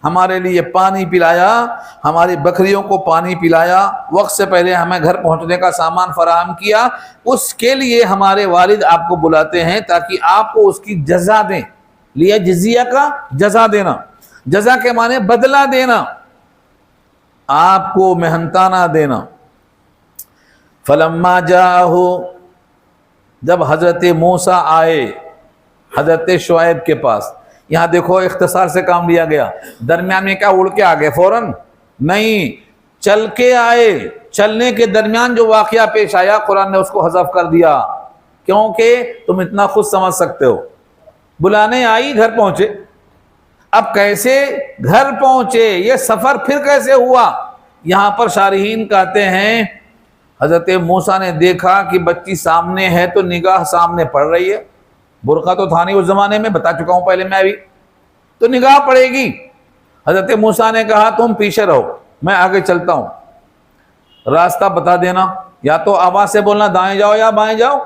ہمارے لیے پانی پلایا، ہماری بکریوں کو پانی پلایا، وقت سے پہلے ہمیں گھر پہنچنے کا سامان فراہم کیا، اس کے لیے ہمارے والد آپ کو بلاتے ہیں تاکہ آپ کو اس کی جزا دیں۔ لیجزیہ کا جزا دینا، جزا کے معنی بدلہ دینا، آپ کو محنتانہ دینا۔ فلما جاءہ، جب حضرت موسیٰ آئے حضرت شعیب کے پاس، یہاں دیکھو اختصار سے کام لیا گیا، درمیان میں کیا اڑ کے آگے فوراً نہیں، چل کے آئے، چلنے کے درمیان جو واقعہ پیش آیا قرآن نے اس کو حذف کر دیا، کیونکہ تم اتنا خود سمجھ سکتے ہو، بلانے آئی گھر پہنچے، اب کیسے گھر پہنچے، یہ سفر پھر کیسے ہوا، یہاں پر شارحین کہتے ہیں حضرت موسیٰ نے دیکھا کہ بچی سامنے ہے تو نگاہ سامنے پڑ رہی ہے، برقع تو تھا نہیں اس زمانے میں، بتا چکا ہوں پہلے میں ابھی، تو نگاہ پڑے گی۔ حضرت موسیٰ نے کہا تم پیچھے رہو، میں آگے چلتا ہوں، راستہ بتا دینا، یا تو آواز سے بولنا دائیں جاؤ یا بائیں جاؤ،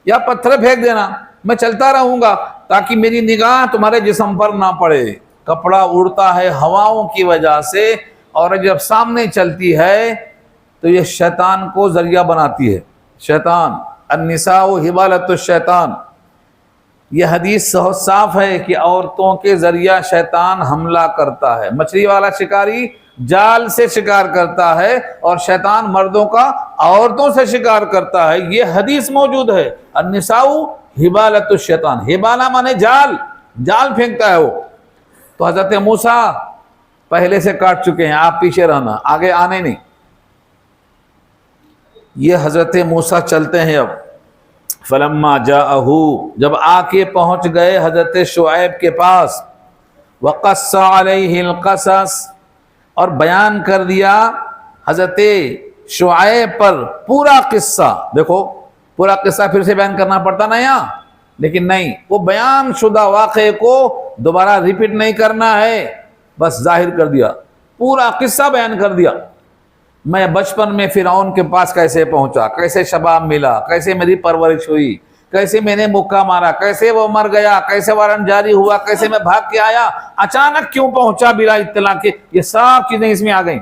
یا پتھر پھینک دینا، میں چلتا رہوں گا تاکہ میری نگاہ تمہارے جسم پر نہ پڑے۔ کپڑا اڑتا ہے ہواؤں کی وجہ سے، اور جب سامنے چلتی ہے تو یہ شیطان کو ذریعہ بناتی ہے۔ شیطان، النساء حبالۃ الشیطان، یہ حدیث صاف ہے کہ عورتوں کے ذریعہ شیطان حملہ کرتا ہے۔ مچھلی والا شکاری جال سے شکار کرتا ہے اور شیطان مردوں کا عورتوں سے شکار کرتا ہے، یہ حدیث موجود ہے۔ النساء حبالۃ الشیطان، حبالہ مانے جال، جال پھینکتا ہے وہ۔ تو حضرت موسیٰ پہلے سے کاٹ چکے ہیں، آپ پیچھے رہنا، آگے آنے نہیں۔ یہ حضرت موسیٰ چلتے ہیں اب۔ فلما جاءہ، جب آ کے پہنچ گئے حضرت شعیب کے پاس، وقص علیہ القصص، اور بیان کر دیا حضرت شعیب پر پورا قصہ۔ دیکھو پورا قصہ پھر سے بیان کرنا پڑتا نا یہاں، لیکن نہیں، وہ بیان شدہ واقعے کو دوبارہ ریپیٹ نہیں کرنا ہے، بس ظاہر کر دیا، پورا قصہ بیان کر دیا۔ میں بچپن میں فرعون کے پاس کیسے پہنچا، کیسے شباب ملا، کیسے میری پرورش ہوئی، کیسے میں نے مکہ مارا، کیسے وہ مر گیا، کیسے وارن جاری ہوا، کیسے میں بھاگ کے آیا، اچانک کیوں پہنچا بلا اطلاع کے، یہ سب چیزیں اس میں آ گئیں۔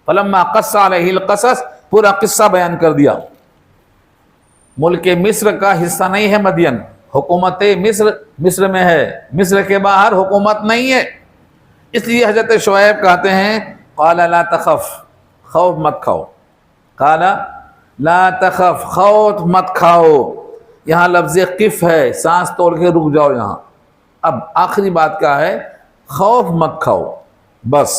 فلما قص علیہ القصص، پورا قصہ بیان کر دیا۔ ملک مصر کا حصہ نہیں ہے مدین، حکومت مصر میں ہے، مصر کے باہر حکومت نہیں ہے، اس لیے حضرت شعیب کہتے ہیں قال لا تخف، خوف مت کھاؤ، قال لا تخف، خوف مت کھاؤ۔ یہاں لفظ قف ہے، سانس توڑ کے رک جاؤ یہاں۔ اب آخری بات کیا ہے، خوف مت کھاؤ، بس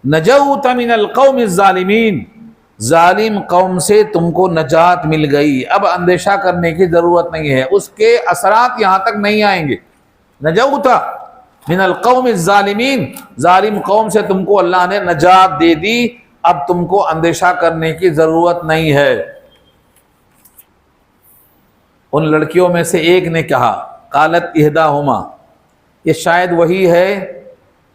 نجوت من القوم الظالمین، ظالم قوم سے تم کو نجات مل گئی، اب اندیشہ کرنے کی ضرورت نہیں ہے، اس کے اثرات یہاں تک نہیں آئیں گے۔ نجوت من القوم الظالمین، ظالم قوم سے تم کو اللہ نے نجات دے دی، اب تم کو اندیشہ کرنے کی ضرورت نہیں ہے۔ ان لڑکیوں میں سے ایک نے کہا، قالت احداہما، یہ شاید وہی ہے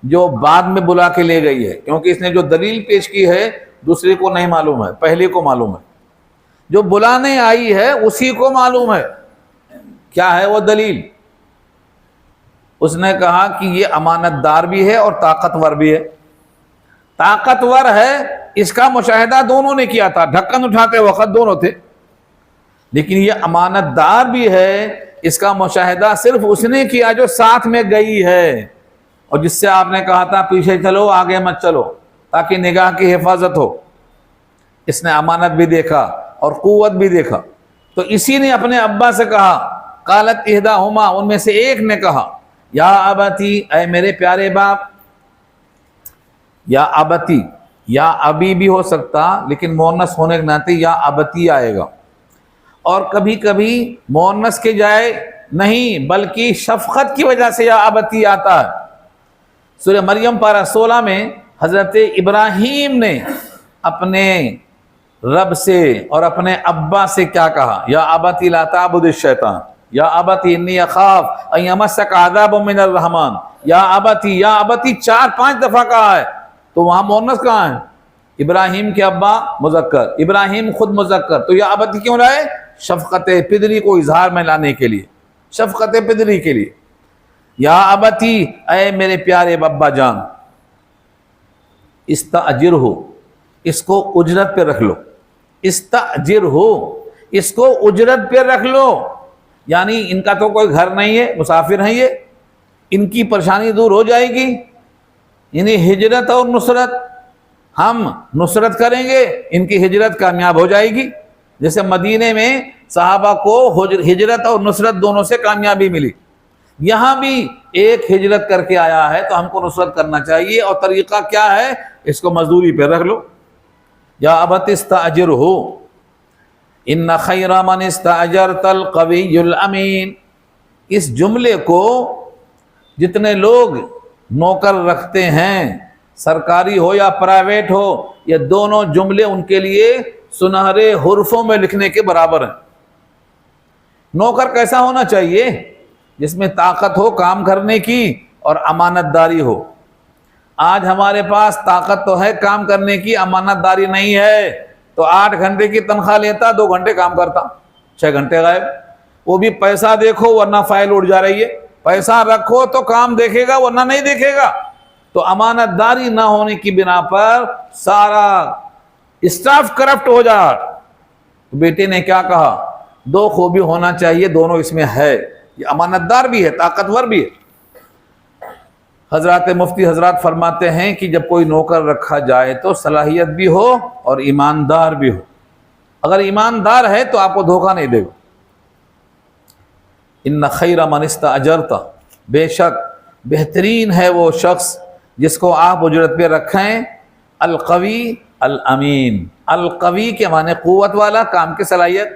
جو بعد میں بلا کے لے گئی ہے، کیونکہ اس نے جو دلیل پیش کی ہے دوسرے کو نہیں معلوم ہے، پہلے کو معلوم ہے، جو بلانے آئی ہے اسی کو معلوم ہے کیا ہے وہ دلیل۔ اس نے کہا کہ یہ امانت دار بھی ہے اور طاقتور بھی ہے۔ طاقتور ہے، اس کا مشاہدہ دونوں نے کیا تھا، ڈھکن اٹھاتے وقت دونوں تھے، لیکن یہ امانت دار بھی ہے، اس کا مشاہدہ صرف اس نے کیا جو ساتھ میں گئی ہے، اور جس سے آپ نے کہا تھا پیچھے چلو آگے مت چلو تاکہ نگاہ کی حفاظت ہو۔ اس نے امانت بھی دیکھا اور قوت بھی دیکھا، تو اسی نے اپنے ابا سے کہا، قالت احداہما، ان میں سے ایک نے کہا، یا ابتی، اے میرے پیارے باپ، یا ابتی، یا ابی بھی ہو سکتا لیکن مؤنث ہونے کے ناطے یا ابتی آئے گا، اور کبھی کبھی مؤنث کے جائے نہیں بلکہ شفقت کی وجہ سے یا ابتی آتا ہے۔ سورہ مریم پارہ 16 میں حضرت ابراہیم نے اپنے رب سے اور اپنے ابا سے کیا کہا، یا ابتی لا تعبد الشیطان، یا ابتی انی اخاف ان یمسک عذاب من الرحمن، یا ابتی 4-5 دفعہ کہا ہے، تو وہاں مؤنث کہاں ہے؟ ابراہیم کے ابا مذکر، ابراہیم خود مذکر، تو یا ابتی کیوں لائے؟ شفقت پدری کو اظہار میں لانے کے لیے، شفقت پدری کے لیے۔ یا ابتی، اے میرے پیارے ابا جان، استاجر ہو، اس کو اجرت پہ رکھ لو، استاجر ہو، اس کو اجرت پہ رکھ لو، یعنی ان کا تو کوئی گھر نہیں ہے، مسافر ہیں یہ، ان کی پریشانی دور ہو جائے گی، یعنی ہجرت اور نصرت، ہم نصرت کریں گے، ان کی ہجرت کامیاب ہو جائے گی، جیسے مدینے میں صحابہ کو ہجرت اور نصرت دونوں سے کامیابی ملی، یہاں بھی ایک ہجرت کر کے آیا ہے تو ہم کو نصرت کرنا چاہیے، اور طریقہ کیا ہے؟ اس کو مزدوری پہ رکھ لو۔ یا ابت استاجر ہو، ان خیر من استاجرت القوی الامین، اس جملے کو جتنے لوگ نوکر رکھتے ہیں سرکاری ہو یا پرائیویٹ ہو، یہ دونوں جملے ان کے لیے سنہرے حرفوں میں لکھنے کے برابر ہیں۔ نوکر کیسا ہونا چاہیے؟ جس میں طاقت ہو کام کرنے کی اور امانت داری ہو۔ آج ہمارے پاس طاقت تو ہے کام کرنے کی، امانت داری نہیں ہے، تو 8 گھنٹے کی تنخواہ لیتا، 2 گھنٹے کام کرتا، 6 گھنٹے غائب۔ وہ بھی پیسہ دیکھو ورنہ فائل اڑ جا رہی ہے، پیسہ رکھو تو کام دیکھے گا ورنہ نہیں دیکھے گا۔ تو امانت داری نہ ہونے کی بنا پر سارا اسٹاف کرپٹ ہو جا۔ بیٹے نے کیا کہا؟ 2 خوبی ہونا چاہیے، دونوں اس میں ہے، یہ امانت دار بھی ہے، طاقتور بھی ہے۔ حضرات مفتی حضرات فرماتے ہیں کہ جب کوئی نوکر رکھا جائے تو صلاحیت بھی ہو اور ایماندار بھی ہو۔ اگر ایماندار ہے تو آپ کو دھوکہ نہیں دے گا۔ ان خیر من استاجرت، بے شک بہترین ہے وہ شخص جس کو آپ اجرت پہ رکھیں، القوی الامین۔ القوی کے معنی قوت والا، کام کی صلاحیت،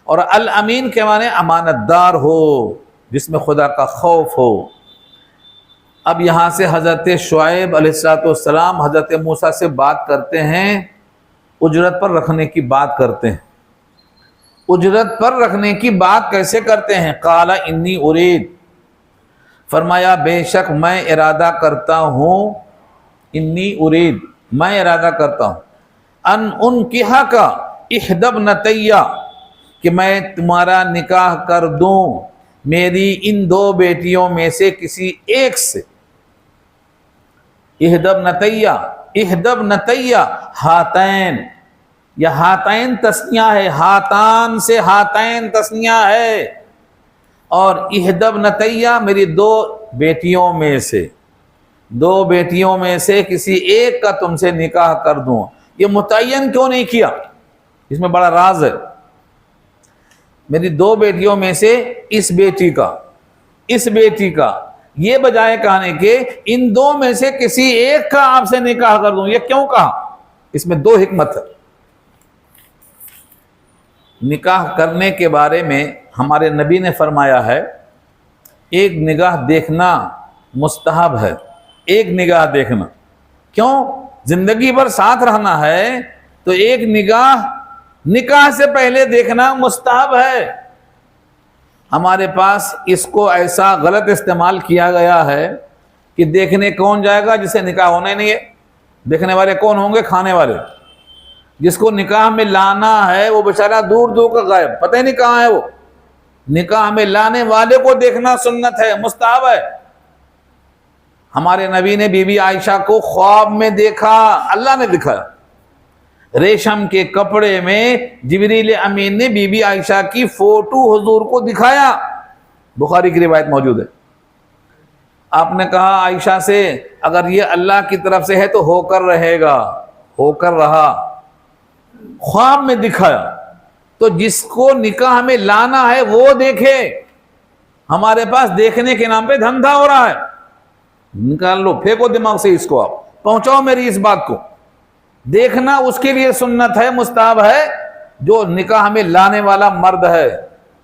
اور الامین کے معنی امانت دار ہو، جس میں خدا کا خوف ہو۔ اب یہاں سے حضرت شعیب علیہ السلام حضرت موسیٰ سے بات کرتے ہیں، اجرت پر رکھنے کی بات کرتے ہیں۔ اجرت پر رکھنے کی بات کیسے کرتے ہیں؟ قال انی ارید، فرمایا بے شک میں ارادہ کرتا ہوں، انی ارید میں ارادہ کرتا ہوں، ان انکحک احدی ابنتی، کہ میں تمہارا نکاح کر دوں میری ان 2 بیٹیوں میں سے کسی ایک سے۔ احدی ابنتی، احدی ابنتی ہاتین، یا ہاتین تسنیہ ہے، ہاتان سے ہاتین تسنیہ ہے، اور احدی ابنتی میری 2 بیٹیوں میں سے، 2 بیٹیوں میں سے کسی ایک کا تم سے نکاح کر دوں۔ یہ متعین کیوں نہیں کیا؟ اس میں بڑا راز ہے۔ میری 2 بیٹیوں میں سے اس بیٹی کا، اس بیٹی کا، یہ بجائے کہنے کے ان 2 میں سے کسی ایک کا آپ سے نکاح کر دوں، یہ کیوں کہا؟ اس میں 2 حکمت ہے۔ نکاح کرنے کے بارے میں ہمارے نبی نے فرمایا ہے، ایک نگاہ دیکھنا مستحب ہے، ایک نگاہ دیکھنا۔ کیوں؟ زندگی بھر ساتھ رہنا ہے تو ایک نگاہ نکاح سے پہلے دیکھنا مستحب ہے۔ ہمارے پاس اس کو ایسا غلط استعمال کیا گیا ہے کہ دیکھنے کون جائے گا جسے نکاح ہونا ہی نہیں ہے؟ دیکھنے والے کون ہوں گے؟ کھانے والے۔ جس کو نکاح میں لانا ہے وہ بیچارہ دور دور کا غائب، پتہ ہی نہیں کہاں ہے وہ۔ نکاح میں لانے والے کو دیکھنا سنت ہے، مستحب ہے۔ ہمارے نبی نے بی بی عائشہ کو خواب میں دیکھا، اللہ نے دکھایا۔ ریشم کے کپڑے میں جبریل امین نے بی بی عائشہ کی فوٹو حضور کو دکھایا، بخاری کی روایت موجود ہے۔ آپ نے کہا عائشہ سے اگر یہ اللہ کی طرف سے ہے تو ہو کر رہے گا، ہو کر رہا، خواب میں دکھایا۔ تو جس کو نکاح میں لانا ہے وہ دیکھے۔ ہمارے پاس دیکھنے کے نام پہ دھندہ ہو رہا ہے، نکال لو، پھینکو دماغ سے اس کو، آپ پہنچاؤ میری اس بات کو۔ دیکھنا اس کے لیے سنت ہے، مستحب ہے، جو نکاح میں لانے والا مرد ہے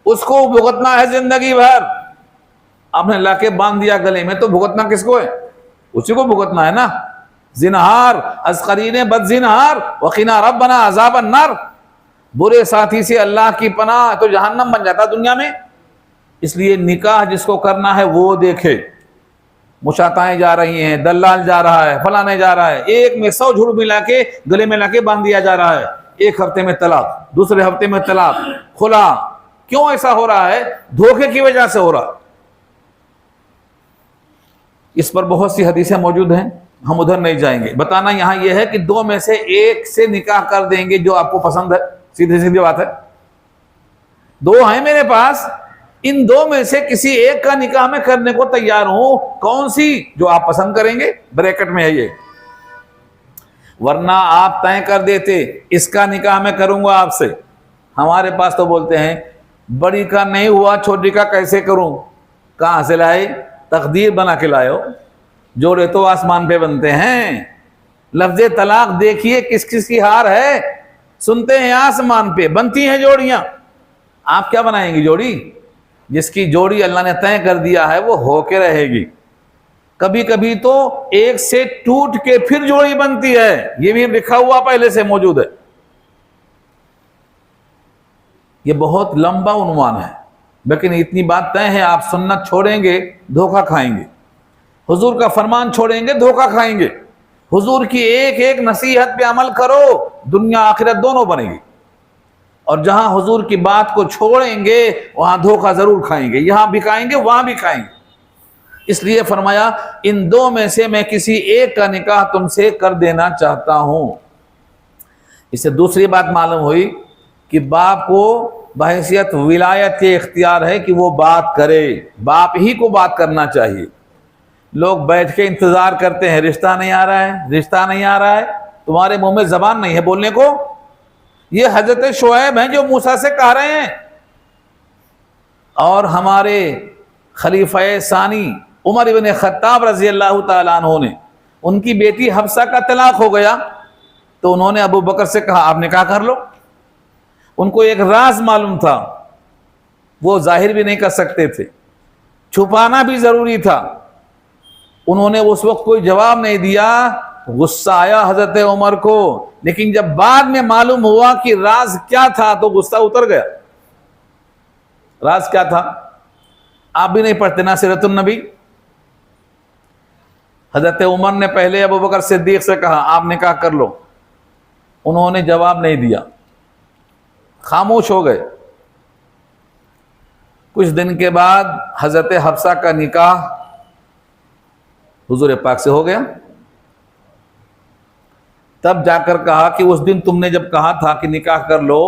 اس کو بھگتنا ہے زندگی بھر۔ آپ نے لا کے باندھ دیا گلے میں تو بھگتنا کس کو ہے؟ اسی کو بھگتنا ہے نا۔ زنہار از قرین بد زنہار وقنا ربنا عذاب النار، برے ساتھی سے اللہ کی پناہ تو جہنم بن جاتا دنیا میں۔ اس لیے نکاح جس کو کرنا ہے وہ دیکھے۔ مشاتائیں جا رہی ہیں، دلال جا رہا ہے، فلانے جا رہا ہے، ایک میں 100 جھوٹ ملا کے گلے میں لا کے باندھ دیا جا رہا ہے، ایک ہفتے میں طلاق، دوسرے ہفتے میں طلاق، خلا۔ کیوں ایسا ہو رہا ہے؟ دھوکے کی وجہ سے ہو رہا۔ اس پر بہت سی حدیثیں موجود ہیں، ہم ادھر نہیں جائیں گے۔ بتانا یہاں یہ ہے کہ 2 میں سے ایک سے نکاح کر دیں گے جو آپ کو پسند ہے، سیدھی سیدھی بات ہے۔ 2 ہیں میرے پاس، ان 2 میں سے کسی ایک کا نکاح میں کرنے کو تیار ہوں، کون سی؟ جو آپ پسند کریں گے، بریکٹ میں ہے یہ۔ ورنہ آپ طے کر دیتے اس کا نکاح میں کروں گا آپ سے۔ ہمارے پاس تو بولتے ہیں بڑی کا نہیں ہوا چھوٹی کا کیسے کروں؟ کہاں سے لائے؟ تقدیر بنا کے لائے ہو، جوڑے تو آسمان پہ بنتے ہیں۔ لفظ طلاق دیکھیے کس کس کی ہار ہے، سنتے ہیں آسمان پہ، بنتی ہیں جوڑیاں۔ آپ کیا بنائیں گی جوڑی؟ جس کی جوڑی اللہ نے طے کر دیا ہے وہ ہو کے رہے گی۔ کبھی کبھی تو ایک سے ٹوٹ کے پھر جوڑی بنتی ہے، یہ بھی لکھا ہوا پہلے سے موجود ہے۔ یہ بہت لمبا عنوان ہے، لیکن اتنی بات طے ہے، آپ سنت چھوڑیں گے دھوکہ کھائیں گے، حضور کا فرمان چھوڑیں گے دھوکہ کھائیں گے۔ حضور کی ایک ایک نصیحت پہ عمل کرو، دنیا آخرت دونوں بنے گی۔ اور جہاں حضور کی بات کو چھوڑیں گے وہاں دھوکہ ضرور کھائیں گے، یہاں بھی کھائیں گے وہاں بھی کھائیں گے۔ اس لیے فرمایا ان دو میں سے میں کسی ایک کا نکاح تم سے کر دینا چاہتا ہوں۔ اس سے دوسری بات معلوم ہوئی کہ باپ کو بحیثیت ولایت کے اختیار ہے کہ وہ بات کرے، باپ ہی کو بات کرنا چاہیے۔ لوگ بیٹھ کے انتظار کرتے ہیں، رشتہ نہیں آ رہا ہے، رشتہ نہیں آ رہا ہے، تمہارے منہ میں زبان نہیں ہے بولنے کو۔ یہ حضرت شعیب ہیں جو موسیٰ سے کہہ رہے ہیں، اور ہمارے خلیفہ ثانی عمر بن خطاب رضی اللہ تعالیٰ عنہ نے، ان کی بیٹی حفصہ کا طلاق ہو گیا تو انہوں نے ابو بکر سے کہا آپ نکاح کر لو۔ ان کو ایک راز معلوم تھا، وہ ظاہر بھی نہیں کر سکتے تھے، چھپانا بھی ضروری تھا۔ انہوں نے اس وقت کوئی جواب نہیں دیا، غصہ آیا حضرت عمر کو، لیکن جب بعد میں معلوم ہوا کہ راز کیا تھا تو غصہ اتر گیا۔ راز کیا تھا؟ آپ بھی نہیں پڑھتے نا سیرت النبی؟ حضرت عمر نے پہلے ابو بکر صدیق سے کہا آپ نکاح کر لو، انہوں نے جواب نہیں دیا، خاموش ہو گئے۔ کچھ دن کے بعد حضرت حفصہ کا نکاح حضور پاک سے ہو گیا۔ تب جا کر کہا کہ اس دن تم نے جب کہا تھا کہ نکاح کر لو،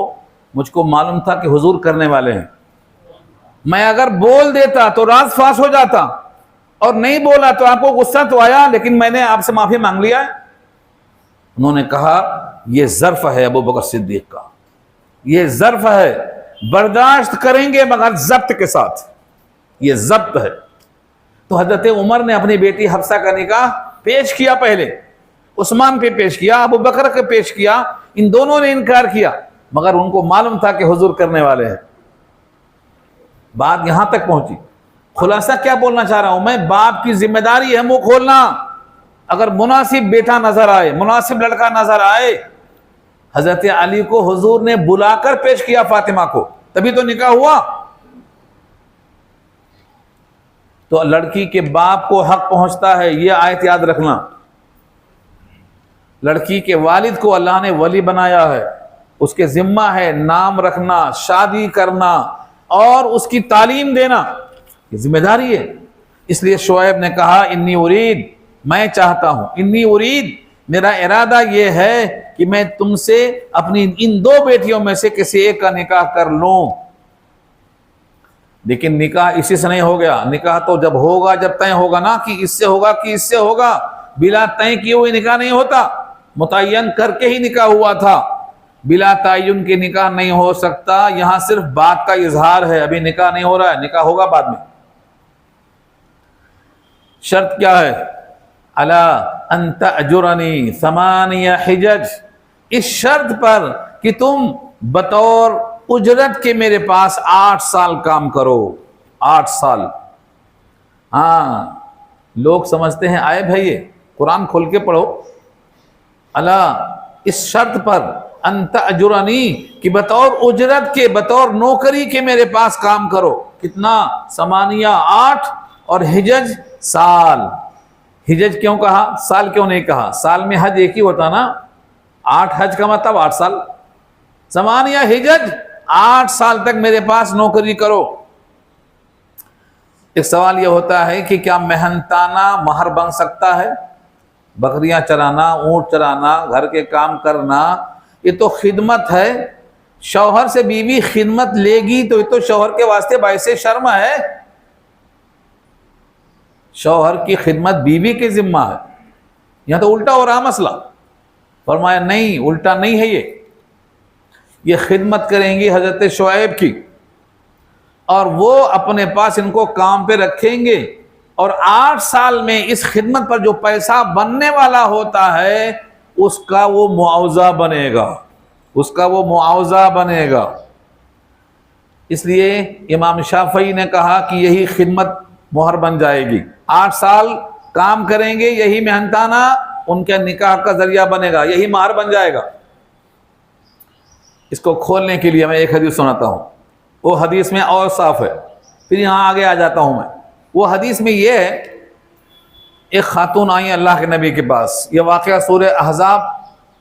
مجھ کو معلوم تھا کہ حضور کرنے والے ہیں، میں اگر بول دیتا تو راز فاش ہو جاتا، اور نہیں بولا تو آپ کو غصہ تو آیا، لیکن میں نے آپ سے معافی مانگ لیا ہے۔ انہوں نے کہا یہ ظرف ہے ابو بکر صدیق کا، یہ ظرف ہے، برداشت کریں گے مگر ضبط کے ساتھ، یہ ضبط ہے۔ تو حضرت عمر نے اپنی بیٹی حفصہ کا نکاح پیش کیا، پہلے عثمان پہ پیش کیا، ابو بکر کے پیش کیا، ان دونوں نے انکار کیا، مگر ان کو معلوم تھا کہ حضور کرنے والے ہیں۔ بات یہاں تک پہنچی۔ خلاصہ کیا بولنا چاہ رہا ہوں میں؟ باپ کی ذمہ داری ہے منہ کھولنا۔ اگر مناسب بیٹا نظر آئے، مناسب لڑکا نظر آئے، حضرت علی کو حضور نے بلا کر پیش کیا فاطمہ کو، تبھی تو نکاح ہوا۔ تو لڑکی کے باپ کو حق پہنچتا ہے، یہ آیت یاد رکھنا۔ لڑکی کے والد کو اللہ نے ولی بنایا ہے، اس کے ذمہ ہے نام رکھنا، شادی کرنا اور اس کی تعلیم دینا، یہ ذمہ داری ہے۔ اس لیے شعیب نے کہا انی ارید، میں چاہتا ہوں، انی ارید، میرا ارادہ یہ ہے کہ میں تم سے اپنی ان دو بیٹیوں میں سے کسی ایک کا نکاح کر لوں۔ لیکن نکاح اسی سے نہیں ہو گیا، نکاح تو جب ہوگا، جب طے ہوگا نا کہ اس سے ہوگا کہ اس سے ہوگا، بلا طے کیے ہوئے نکاح نہیں ہوتا، متعین کر کے ہی نکاح ہوا تھا، بلا تعین کے نکاح نہیں ہو سکتا۔ یہاں صرف بات کا اظہار ہے، ابھی نکاح نہیں ہو رہا ہے، نکاح ہوگا بعد میں۔ شرط کیا ہے؟ الا ان تأجرنی ثمانیہ حجج، اس شرط پر کہ تم بطور اجرت کے میرے پاس 8 سال کام کرو، 8 سال۔ ہاں لوگ سمجھتے ہیں آئے بھائی قرآن کھول کے پڑھو، الا اس شرط پر ان تأجرنی کہ بطور اجرت کے، بطور نوکری کے میرے پاس کام کرو۔ کتنا؟ 8 اور حجج سال۔ حجج کیوں کہا؟ سال کیوں نہیں کہا؟ سال میں حج ایک ہی ہوتا نا، 8 حج کا مطلب 8 سال۔ 8 حجج، 8 سال تک میرے پاس نوکری کرو۔ ایک سوال یہ ہوتا ہے کہ کیا محنتانہ مہر بن سکتا ہے؟ بکریاں چرانا، اونٹ چرانا، گھر کے کام کرنا، یہ تو خدمت ہے۔ شوہر سے بیوی خدمت لے گی تو یہ تو شوہر کے واسطے باعث شرم ہے۔ شوہر کی خدمت بیوی کے ذمہ ہے۔ یہاں تو الٹا ہو رہا مسئلہ۔ فرمایا نہیں، الٹا نہیں ہے، یہ خدمت کریں گی حضرت شعیب کی، اور وہ اپنے پاس ان کو کام پہ رکھیں گے، اور 8 سال میں اس خدمت پر جو پیسہ بننے والا ہوتا ہے اس کا وہ معاوضہ بنے گا، اس کا وہ معاوضہ بنے گا۔ اس لیے امام شافعی نے کہا کہ یہی خدمت مہر بن جائے گی۔ 8 سال کام کریں گے یہی محنتانہ ان کے نکاح کا ذریعہ بنے گا، یہی مہر بن جائے گا۔ اس کو کھولنے کے لیے میں ایک حدیث سناتا ہوں، وہ حدیث میں اور صاف ہے، پھر یہاں آگے آ جاتا ہوں میں۔ وہ حدیث میں یہ ہے، ایک خاتون آئی اللہ کے نبی کے پاس، یہ واقعہ سورہ احزاب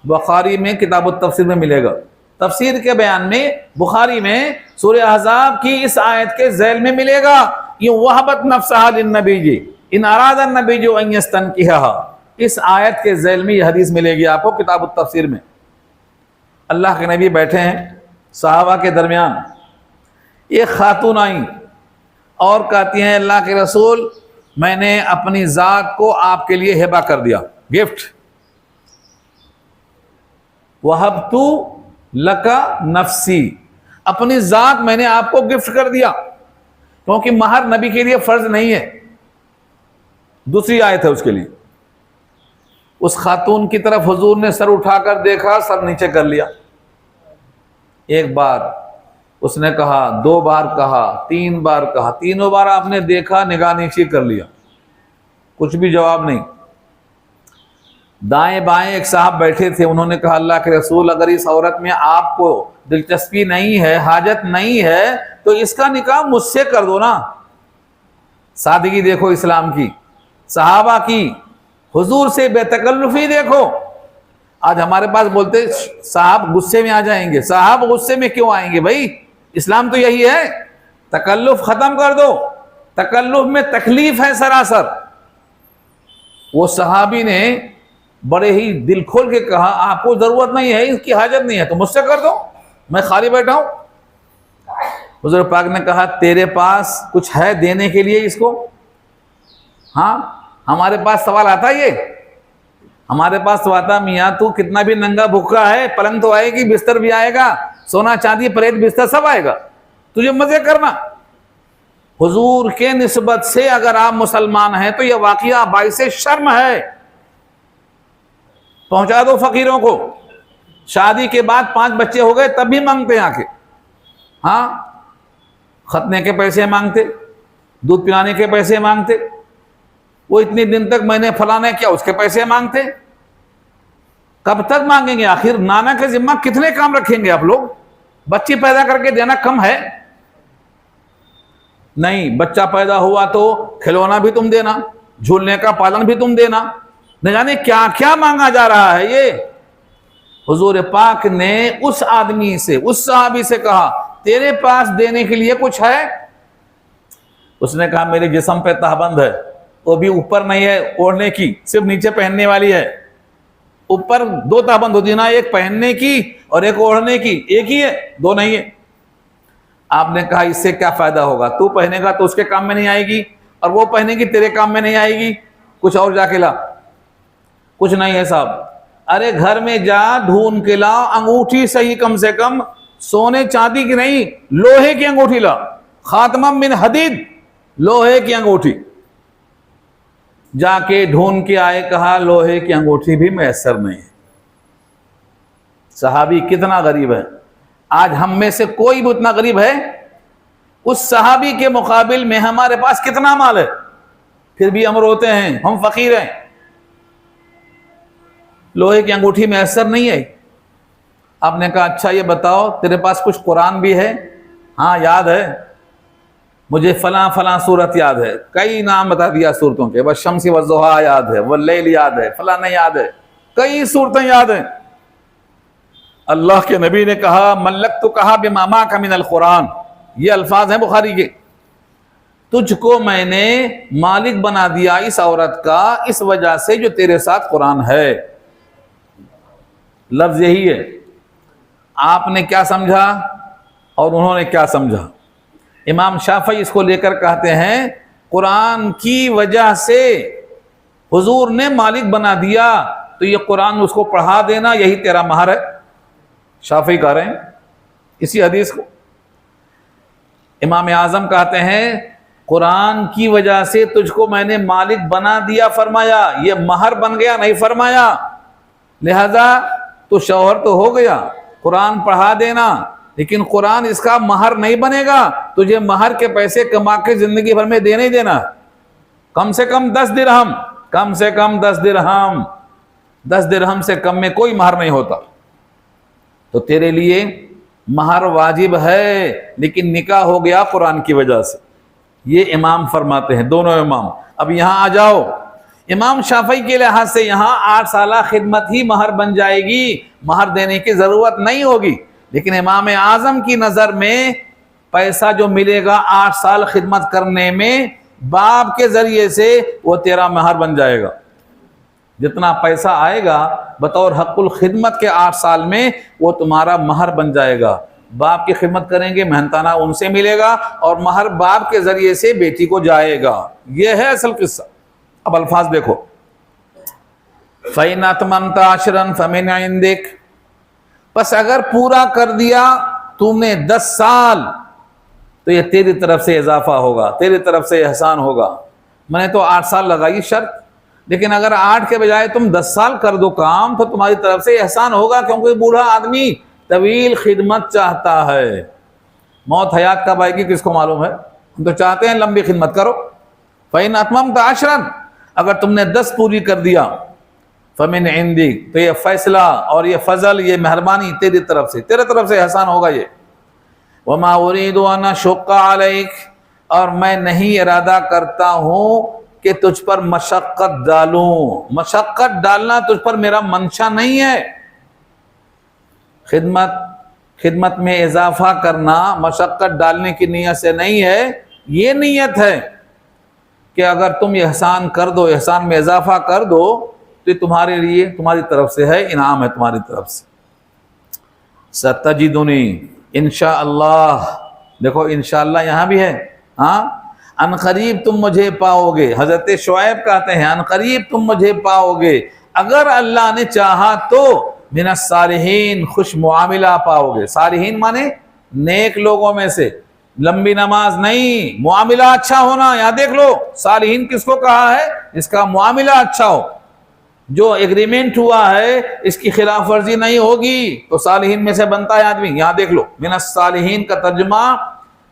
بخاری میں کتاب التفسیر میں ملے گا، تفسیر کے بیان میں بخاری میں سورہ احزاب کی اس آیت کے ذیل میں ملے گا، یہ وہبت نفسہا للنبی جی ان اراد النبی جو ان یستنکحھا، اس آیت کے ذیل میں یہ حدیث ملے گی آپ کو کتاب التفسیر میں۔ اللہ کے نبی بیٹھے ہیں صحابہ کے درمیان، ایک خاتون آئیں اور کہتی ہیں اللہ کے رسول میں نے اپنی ذات کو آپ کے لیے ہبہ کر دیا، گفٹ، وَهَبْتُ لَكَ نَفْسِي، اپنی ذات میں نے آپ کو گفٹ کر دیا، کیونکہ مہر نبی کے لیے فرض نہیں ہے، دوسری آیت ہے اس کے لیے۔ اس خاتون کی طرف حضور نے سر اٹھا کر دیکھا، سر نیچے کر لیا، ایک بار اس نے کہا، دو بار کہا، تین بار کہا، تینوں بار آپ نے دیکھا، نگاہ نیچی کر لیا، کچھ بھی جواب نہیں۔ دائیں بائیں ایک صاحب بیٹھے تھے، انہوں نے کہا اللہ کے رسول اگر اس عورت میں آپ کو دلچسپی نہیں ہے، حاجت نہیں ہے، تو اس کا نکاح مجھ سے کر دو نا۔ سادگی دیکھو اسلام کی، صحابہ کی، حضور سے بے تکلفی دیکھو۔ آج ہمارے پاس بولتے صاحب غصے میں آ جائیں گے، صاحب غصے میں کیوں آئیں گے بھائی؟ اسلام تو یہی ہے، تکلف ختم کر دو، تکلف میں تکلیف ہے سراسر۔ وہ صحابی نے بڑے ہی دل کھول کے کہا آپ کو ضرورت نہیں ہے، اس کی حاجت نہیں ہے تو مجھ سے کر دو، میں خالی بیٹھا ہوں۔ حضور پاک نے کہا تیرے پاس کچھ ہے دینے کے لیے اس کو؟ ہاں ہمارے پاس سوال آتا ہے، یہ ہمارے پاس تو آتا میاں تو کتنا بھی ننگا بھوکا ہے، پلنگ تو آئے گی، بستر بھی آئے گا، سونا چاندی پلیٹ بستر سب آئے گا، تجھے مزے کرنا۔ حضور کے نسبت سے اگر آپ مسلمان ہیں تو یہ واقعہ باعث شرم ہے۔ پہنچا دو فقیروں کو، شادی کے بعد 5 بچے ہو گئے تب بھی مانگتے ہیں آ کے، ہاں ختنے کے پیسے مانگتے، دودھ پلانے کے پیسے مانگتے، وہ اتنے دن تک میں نے فلانا کیا اس کے پیسے مانگتے۔ کب تک مانگیں گے؟ آخر نانا کے ذمہ کتنے کام رکھیں گے آپ لوگ؟ بچی پیدا کر کے دینا کم ہے؟ نہیں، بچہ پیدا ہوا تو کھلونا بھی تم دینا، جھولنے کا پالن بھی تم دینا، نہ جانے کیا کیا مانگا جا رہا ہے۔ یہ حضور پاک نے اس آدمی سے، اس صحابی سے کہا تیرے پاس دینے کے لیے کچھ ہے؟ اس نے کہا میرے جسم پہ تہبند ہے، وہ بھی اوپر نہیں ہے اوڑھنے کی، صرف نیچے پہننے والی ہے۔ اوپر 2 تہبند ہوتی ہے نا، ایک پہننے کی اور ایک اوڑھنے کی، ایک ہی ہے، 2 نہیں ہے۔ آپ نے کہا اس سے کیا فائدہ ہوگا؟ تو پہنے گا تو اس کے کام میں نہیں آئے گی، اور وہ پہنے گی تیرے کام میں نہیں آئے گی، کچھ اور جا کے لا۔ کچھ نہیں ہے صاحب، ارے گھر میں جا ڈھونڈ کے لا، انگوٹھی صحیح کم سے کم سونے چاندی کی نہیں، لوہے کی انگوٹھی لا، خاتمہ من حدید، لوہے کی انگوٹھی۔ جا کے ڈھونڈ کے آئے، کہا لوہے کی انگوٹھی بھی میسر نہیں ہے۔ صحابی کتنا غریب ہے، آج ہم میں سے کوئی بھی اتنا غریب ہے؟ اس صحابی کے مقابل میں ہمارے پاس کتنا مال ہے، پھر بھی ہم روتے ہیں، ہم فقیر ہیں۔ لوہے کی انگوٹھی میسر نہیں ہے۔ آپ نے کہا اچھا یہ بتاؤ تیرے پاس کچھ قرآن بھی ہے؟ ہاں یاد ہے مجھے، فلاں فلاں صورت یاد ہے، کئی نام بتا دیا صورتوں کے، والشمس والضحیٰ یاد ہے، واللیل یاد ہے، فلاں یاد ہے، کئی صورتیں یاد ہیں۔ اللہ کے نبی نے کہا ملکتکھا بما معک من القرآن، یہ الفاظ ہیں بخاری کے، تجھ کو میں نے مالک بنا دیا اس عورت کا اس وجہ سے جو تیرے ساتھ قرآن ہے۔ لفظ یہی ہے۔ آپ نے کیا سمجھا اور انہوں نے کیا سمجھا؟ امام شافعی اس کو لے کر کہتے ہیں قرآن کی وجہ سے حضور نے مالک بنا دیا، تو یہ قرآن اس کو پڑھا دینا یہی تیرا مہر ہے۔ شافعی کہہ رہے ہیں اسی حدیث کو۔ امام اعظم کہتے ہیں قرآن کی وجہ سے تجھ کو میں نے مالک بنا دیا، فرمایا یہ مہر بن گیا نہیں فرمایا، لہذا تو شوہر تو ہو گیا، قرآن پڑھا دینا، لیکن قرآن اس کا مہر نہیں بنے گا، تجھے مہر کے پیسے کما کے زندگی بھر میں دینے دینا، کم سے کم 10 درہم، کم سے کم 10 درہم، 10 درہم سے کم میں کوئی مہر نہیں ہوتا. تو تیرے لیے مہر واجب ہے، لیکن نکاح ہو گیا قرآن کی وجہ سے. یہ امام فرماتے ہیں، دونوں امام. اب یہاں آ جاؤ، امام شافعی کے لحاظ سے یہاں 8 سالہ خدمت ہی مہر بن جائے گی، مہر دینے کی ضرورت نہیں ہوگی. لیکن امام اعظم کی نظر میں پیسہ جو ملے گا 8 سال خدمت کرنے میں، باپ کے ذریعے سے وہ تیرا مہر بن جائے گا. جتنا پیسہ آئے گا بطور حق الخدمت کے 8 سال میں، وہ تمہارا مہر بن جائے گا. باپ کی خدمت کریں گے، محنتانہ ان سے ملے گا، اور مہر باپ کے ذریعے سے بیٹی کو جائے گا. یہ ہے اصل قصہ. اب الفاظ دیکھو، فَإِنْ أَتْمَمْتَ عَشْرًا فَمِنْ عِنْدِكَ، بس اگر پورا کر دیا تم نے 10 سال تو یہ تیری طرف سے اضافہ ہوگا، تیری طرف سے احسان ہوگا. میں نے تو 8 سال لگائی شرط، لیکن اگر 8 کے بجائے تم 10 سال کر دو کام تو تمہاری طرف سے احسان ہوگا، کیونکہ بوڑھا آدمی طویل خدمت چاہتا ہے. موت حیات کب آئے گی کس کو معلوم ہے؟ ہم تو چاہتے ہیں لمبی خدمت کرو. فَإِنْ أَتْمَمْتَ عَشْرًا، اگر تم نے 10 پوری کر دیا، فَمِنْ عِنْدِكَ، تو یہ فیصلہ اور یہ فضل، یہ مہربانی تیری طرف سے، تیرے طرف سے احسان ہوگا. یہ وَمَا أُرِيدُ أَنْ أَشُقَّ عَلَيْكَ، اور میں نہیں ارادہ کرتا ہوں کہ تجھ پر مشقت ڈالوں. مشقت ڈالنا تجھ پر میرا منشا نہیں ہے. خدمت میں اضافہ کرنا مشقت ڈالنے کی نیت سے نہیں ہے. یہ نیت ہے کہ اگر تم احسان کر دو، احسان میں اضافہ کر دو، تو یہ تمہارے لیے، تمہاری طرف سے ہے، انعام ہے تمہاری طرف سے. ستجدنی، انشاءاللہ. دیکھو انشاءاللہ یہاں بھی ہے. ہاں، ان قریب تم مجھے پاؤ گے. حضرت شعیب کہتے ہیں ان قریب تم مجھے پاؤ گے، اگر اللہ نے چاہا تو من الصالحین، خوش معاملہ پاؤ گے. صالحین مانے نیک لوگوں میں سے. لمبی نماز نہیں، معاملہ اچھا ہونا. یہاں دیکھ لو، صالحین کس کو کہا ہے؟ جس کا معاملہ اچھا ہو، جو ایگریمنٹ ہوا ہے اس کی خلاف ورزی نہیں ہوگی، تو صالحین میں سے بنتا ہے آدمی. یہاں دیکھ لو، من الصالحین کا ترجمہ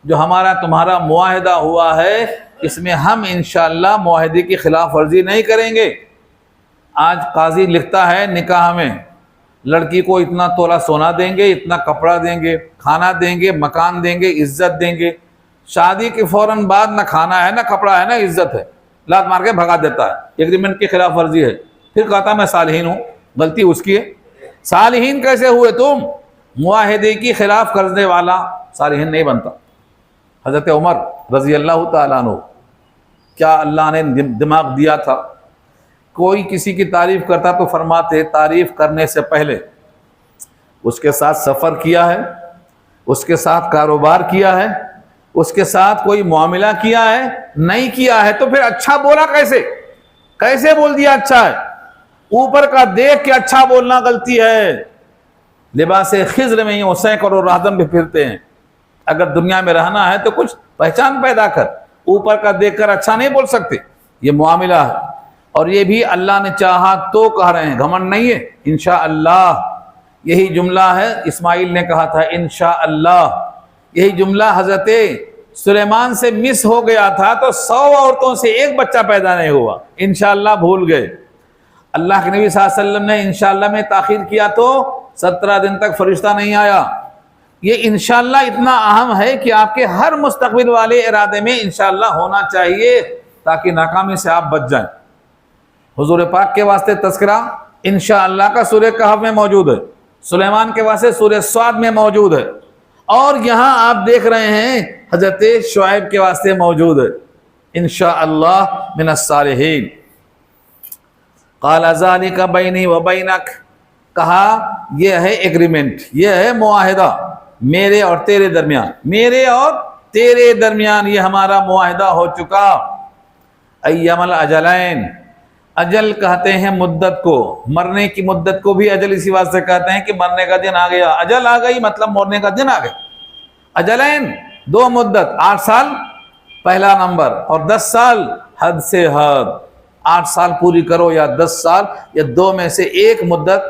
جو ہمارا تمہارا معاہدہ ہوا ہے، اس میں ہم انشاءاللہ معاہدے کی خلاف ورزی نہیں کریں گے. آج قاضی لکھتا ہے نکاح میں، لڑکی کو اتنا تولہ سونا دیں گے، اتنا کپڑا دیں گے، کھانا دیں گے، مکان دیں گے، عزت دیں گے. شادی کے فوراً بعد نہ کھانا ہے، نہ کپڑا ہے، نہ عزت ہے، لات مار کے بھگا دیتا ہے. ایگریمنٹ کی خلاف ورزی ہے. پھر کہتا میں صالحین ہوں. غلطی اس کی ہے. صالحین کیسے ہوئے تم؟ معاہدے کی خلاف کرنے والا صالحین نہیں بنتا. حضرت عمر رضی اللہ تعالیٰ عنہ، کیا اللہ نے دماغ دیا تھا. کوئی کسی کی تعریف کرتا تو فرماتے تعریف کرنے سے پہلے اس کے ساتھ سفر کیا ہے، اس کے ساتھ کاروبار کیا ہے، اس کے ساتھ کوئی معاملہ کیا ہے؟ نہیں کیا ہے تو پھر اچھا بولا کیسے بول دیا اچھا ہے؟ اوپر کا دیکھ کے اچھا بولنا غلطی ہے. لباس خضر میں یہ سینکڑوں راہدم بھی پھرتے ہیں. اگر دنیا میں رہنا ہے تو کچھ پہچان پیدا کر. اوپر کا دیکھ کر اچھا نہیں بول سکتے. یہ معاملہ ہے، اور یہ بھی اللہ نے چاہا تو کہہ رہے ہیں، گھمنڈ نہیں ہے. انشاءاللہ یہی جملہ ہے اسماعیل نے کہا تھا انشاءاللہ. یہی جملہ حضرت سلیمان سے مس ہو گیا تھا تو 100 عورتوں سے ایک بچہ پیدا نہیں ہوا. انشاءاللہ بھول گئے. اللہ کے نبی صلی اللہ علیہ وسلم نے انشاءاللہ میں تاخیر کیا تو 17 دن تک فرشتہ نہیں آیا. یہ انشاءاللہ اتنا اہم ہے کہ آپ کے ہر مستقبل والے ارادے میں انشاءاللہ ہونا چاہیے، تاکہ ناکامی سے آپ بچ جائیں. حضور پاک کے واسطے تذکرہ انشاءاللہ کا سورہ کہف میں موجود ہے، سلیمان کے واسطے سورہ صاد میں موجود ہے، اور یہاں آپ دیکھ رہے ہیں حضرت شعیب کے واسطے موجود ہے انشاءاللہ من الصالحین. قال ذلک بینی و بینک، کہا یہ ہے ایگریمنٹ، یہ ہے معاہدہ میرے اور تیرے درمیان، میرے اور تیرے درمیان یہ ہمارا معاہدہ ہو چکا. ایام الاجلین، اجل کہتے ہیں مدت کو، مرنے کی مدت کو بھی اجل اسی واسطے کہتے ہیں کہ مرنے کا دن آ گیا. اجل آ گئی مطلب مرنے کا دن آ گیا. اجلین 2 مدت، 8 سال پہلا نمبر، اور 10 سال حد سے حد. 8 سال پوری کرو یا 10 سال، یا 2 میں سے ایک مدت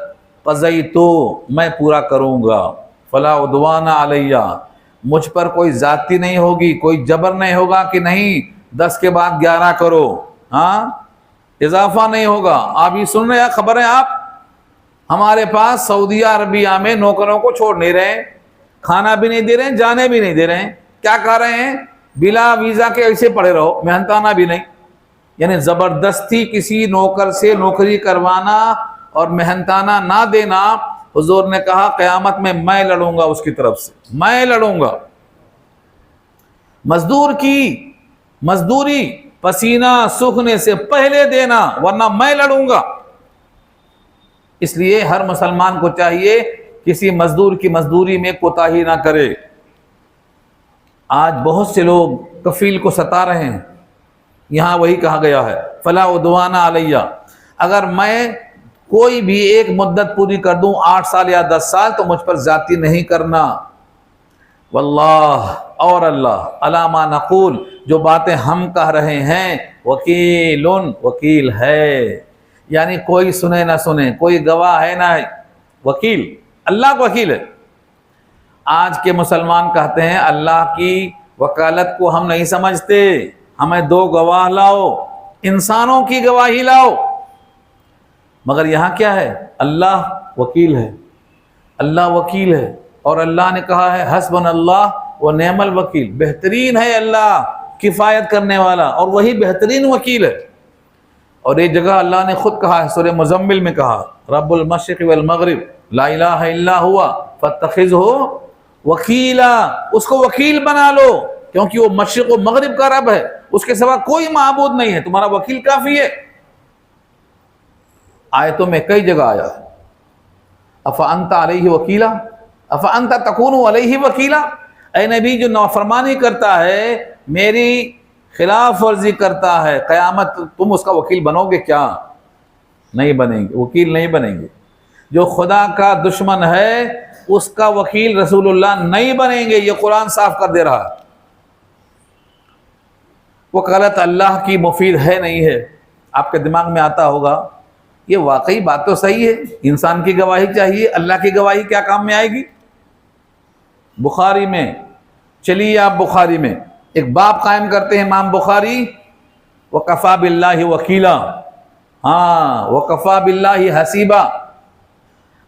قضیتو میں پورا کروں گا. فلا عدوان علیہ، مجھ پر کوئی زیادتی نہیں ہوگی، کوئی جبر نہیں ہوگا کہ نہیں 10 کے بعد 11 کرو. ہاں اضافہ نہیں ہوگا۔ آپ یہ سن رہے ہیں خبر ہے آپ، ہمارے پاس سعودیہ عربیہ میں نوکروں کو چھوڑ نہیں رہے ہیں، کھانا بھی نہیں دے رہے ہیں، جانے بھی نہیں دے رہے ہیں۔ کیا کہہ رہے ہیں؟ بلا ویزا کے ایسے پڑے رہو، محنتانہ بھی نہیں۔ یعنی زبردستی کسی نوکر سے نوکری کروانا اور محنتانہ نہ دینا، حضور نے کہا قیامت میں لڑوں گا اس کی طرف سے، میں لڑوں گا۔ مزدور کی مزدوری پسینہ سوکھنے سے پہلے دینا، ورنہ میں لڑوں گا۔ اس لیے ہر مسلمان کو چاہیے کسی مزدور کی مزدوری میں کوتاہی نہ کرے۔ آج بہت سے لوگ کفیل کو ستا رہے ہیں، یہاں وہی کہا گیا ہے فلا عدوان علیہ، اگر میں کوئی بھی ایک مدت پوری کر دوں 8 سال یا 10 سال تو مجھ پر زیادتی نہیں کرنا۔ واللہ اور اللہ علی ما نقول، جو باتیں ہم کہہ رہے ہیں، وکیل وکیل ہے، یعنی کوئی سنے نہ سنے، کوئی گواہ ہے نہ ہے، وکیل اللہ کا وکیل ہے۔ آج کے مسلمان کہتے ہیں اللہ کی وکالت کو ہم نہیں سمجھتے، ہمیں 2 گواہ لاؤ، انسانوں کی گواہی لاؤ۔ مگر یہاں کیا ہے؟ اللہ وکیل ہے، اللہ وکیل ہے، اور اللہ نے کہا ہے حسبنا اللہ و نعم الوکیل، بہترین ہے اللہ کفایت کرنے والا، اور وہی بہترین وکیل ہے۔ اور ایک جگہ اللہ نے خود کہا ہے، سورہ مزمل میں کہا رب المشرق والمغرب لا الہ الا ہوا فاتخذہ وکیلا، اس کو وکیل بنا لو، کیونکہ وہ مشرق و مغرب کا رب ہے، اس کے سوا کوئی معبود نہیں ہے، تمہارا وکیل کافی ہے۔ آیتوں میں کئی جگہ آیا ہے افانت علیہ وکیلا، افانت تکون علیہ وکیلا، اے نبی جو نافرمانی کرتا ہے، میری خلاف ورزی کرتا ہے، قیامت تم اس کا وکیل بنو گے کیا؟ نہیں بنیں گے، وکیل نہیں بنیں گے۔ جو خدا کا دشمن ہے اس کا وکیل رسول اللہ نہیں بنیں گے، یہ قرآن صاف کر دے رہا ہے۔ وکالت اللہ کی مفید ہے نہیں ہے؟ آپ کے دماغ میں آتا ہوگا یہ واقعی بات تو صحیح ہے، انسان کی گواہی چاہیے، اللہ کی گواہی کیا کام میں آئے گی؟ بخاری میں چلیے، آپ بخاری میں ایک باب قائم کرتے ہیں امام بخاری، وَكَفَى بِاللَّهِ وَكِيلًا، ہاں وَكَفَى بِاللَّهِ حَسِيبًا۔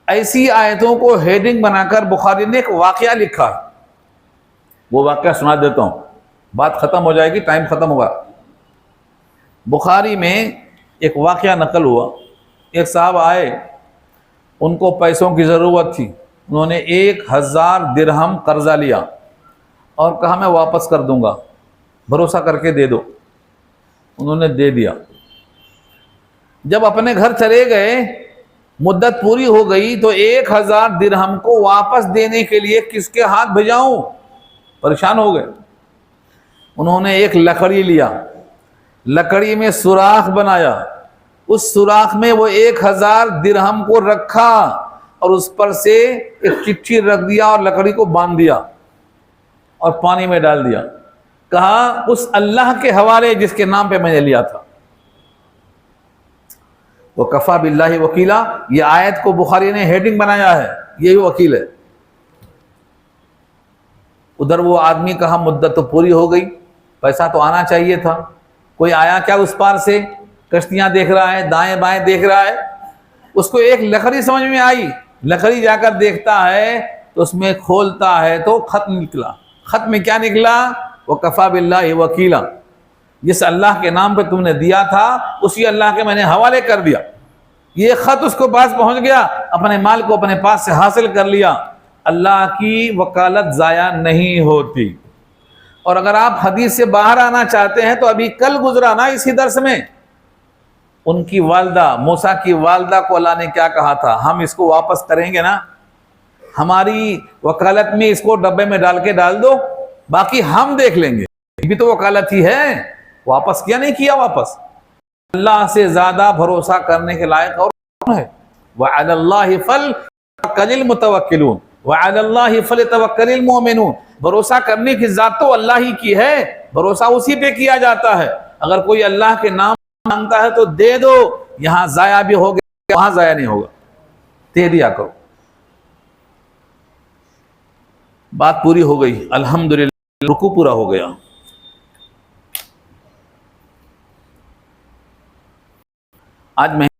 ایسی آیتوں کو ہیڈنگ بنا کر بخاری نے ایک واقعہ لکھا ہے، وہ واقعہ سنا دیتا ہوں، بات ختم ہو جائے گی، ٹائم ختم ہوگا۔ بخاری میں ایک واقعہ نقل ہوا، ایک صاحب آئے، ان کو پیسوں کی ضرورت تھی، انہوں نے 1000 درہم قرضہ لیا اور کہا میں واپس کر دوں گا، بھروسہ کر کے دے دو۔ انہوں نے دے دیا۔ جب اپنے گھر چلے گئے، مدت پوری ہو گئی تو 1000 درہم کو واپس دینے کے لیے کس کے ہاتھ بھیجاؤں؟ پریشان ہو گئے۔ انہوں نے ایک لکڑی لیا، لکڑی میں سوراخ بنایا، اس سوراخ میں وہ 1000 درہم کو رکھا اور اس پر سے ایک چٹھی رکھ دیا اور لکڑی کو باندھ دیا اور پانی میں ڈال دیا، کہا اس اللہ کے حوالے جس کے نام پہ میں نے لیا تھا۔ وَكَفَى بِاللَّهِ وَكِيلًا، یہ آیت کو بخاری نے ہیڈنگ بنایا ہے، یہی وکیل ہے۔ ادھر وہ آدمی کہا مدت تو پوری ہو گئی، پیسہ تو آنا چاہیے تھا، کوئی آیا کیا اس پار سے؟ کشتیاں دیکھ رہا ہے، دائیں بائیں دیکھ رہا ہے، اس کو ایک لکڑی سمجھ میں آئی، لکڑی جا کر دیکھتا ہے تو اس میں کھولتا ہے تو خط نکلا۔ خط میں کیا نکلا؟ وَكَفَى بِاللَّهِ وَكِيلًا، جس اللہ کے نام پہ تم نے دیا تھا اسی اللہ کے میں نے حوالے کر دیا۔ یہ خط اس کو پاس پہنچ گیا، اپنے مال کو اپنے پاس سے حاصل کر لیا۔ اللہ کی وکالت ضائع نہیں ہوتی۔ اور اگر آپ حدیث سے باہر آنا چاہتے ہیں تو ابھی کل گزرا نا اسی درس میں، ان کی والدہ موسیٰ کی والدہ کو اللہ نے کیا کہا تھا؟ ہم اس کو واپس کریں گے نا، ہماری وکالت میں اس کو ڈبے میں ڈال کے ڈال دو، باقی ہم دیکھ لیں گے، یہ بھی تو وکالت ہی ہے۔ واپس کیا نہیں کیا واپس؟ اللہ سے زیادہ بھروسہ کرنے کے لائق اور کون ہے؟ وَعَلَى اللَّهِ فَلْيَتَوَكَّلِ الْمُتَوَكِّلُونَ وَعَلَى اللَّهِ فَلْيَتَوَكَّلِ الْمُؤْمِنُونَ۔ بھروسہ کرنے کی ذات تو اللہ ہی کی ہے، بھروسہ اسی پہ کیا جاتا ہے۔ اگر کوئی اللہ کے نام مانگتا ہے تو دے دو، یہاں ضائع بھی ہو گیا وہاں ضائع نہیں ہوگا، دے دیا کرو۔ بات پوری ہو گئی، الحمدللہ، رکوع پورا ہو گیا۔ آج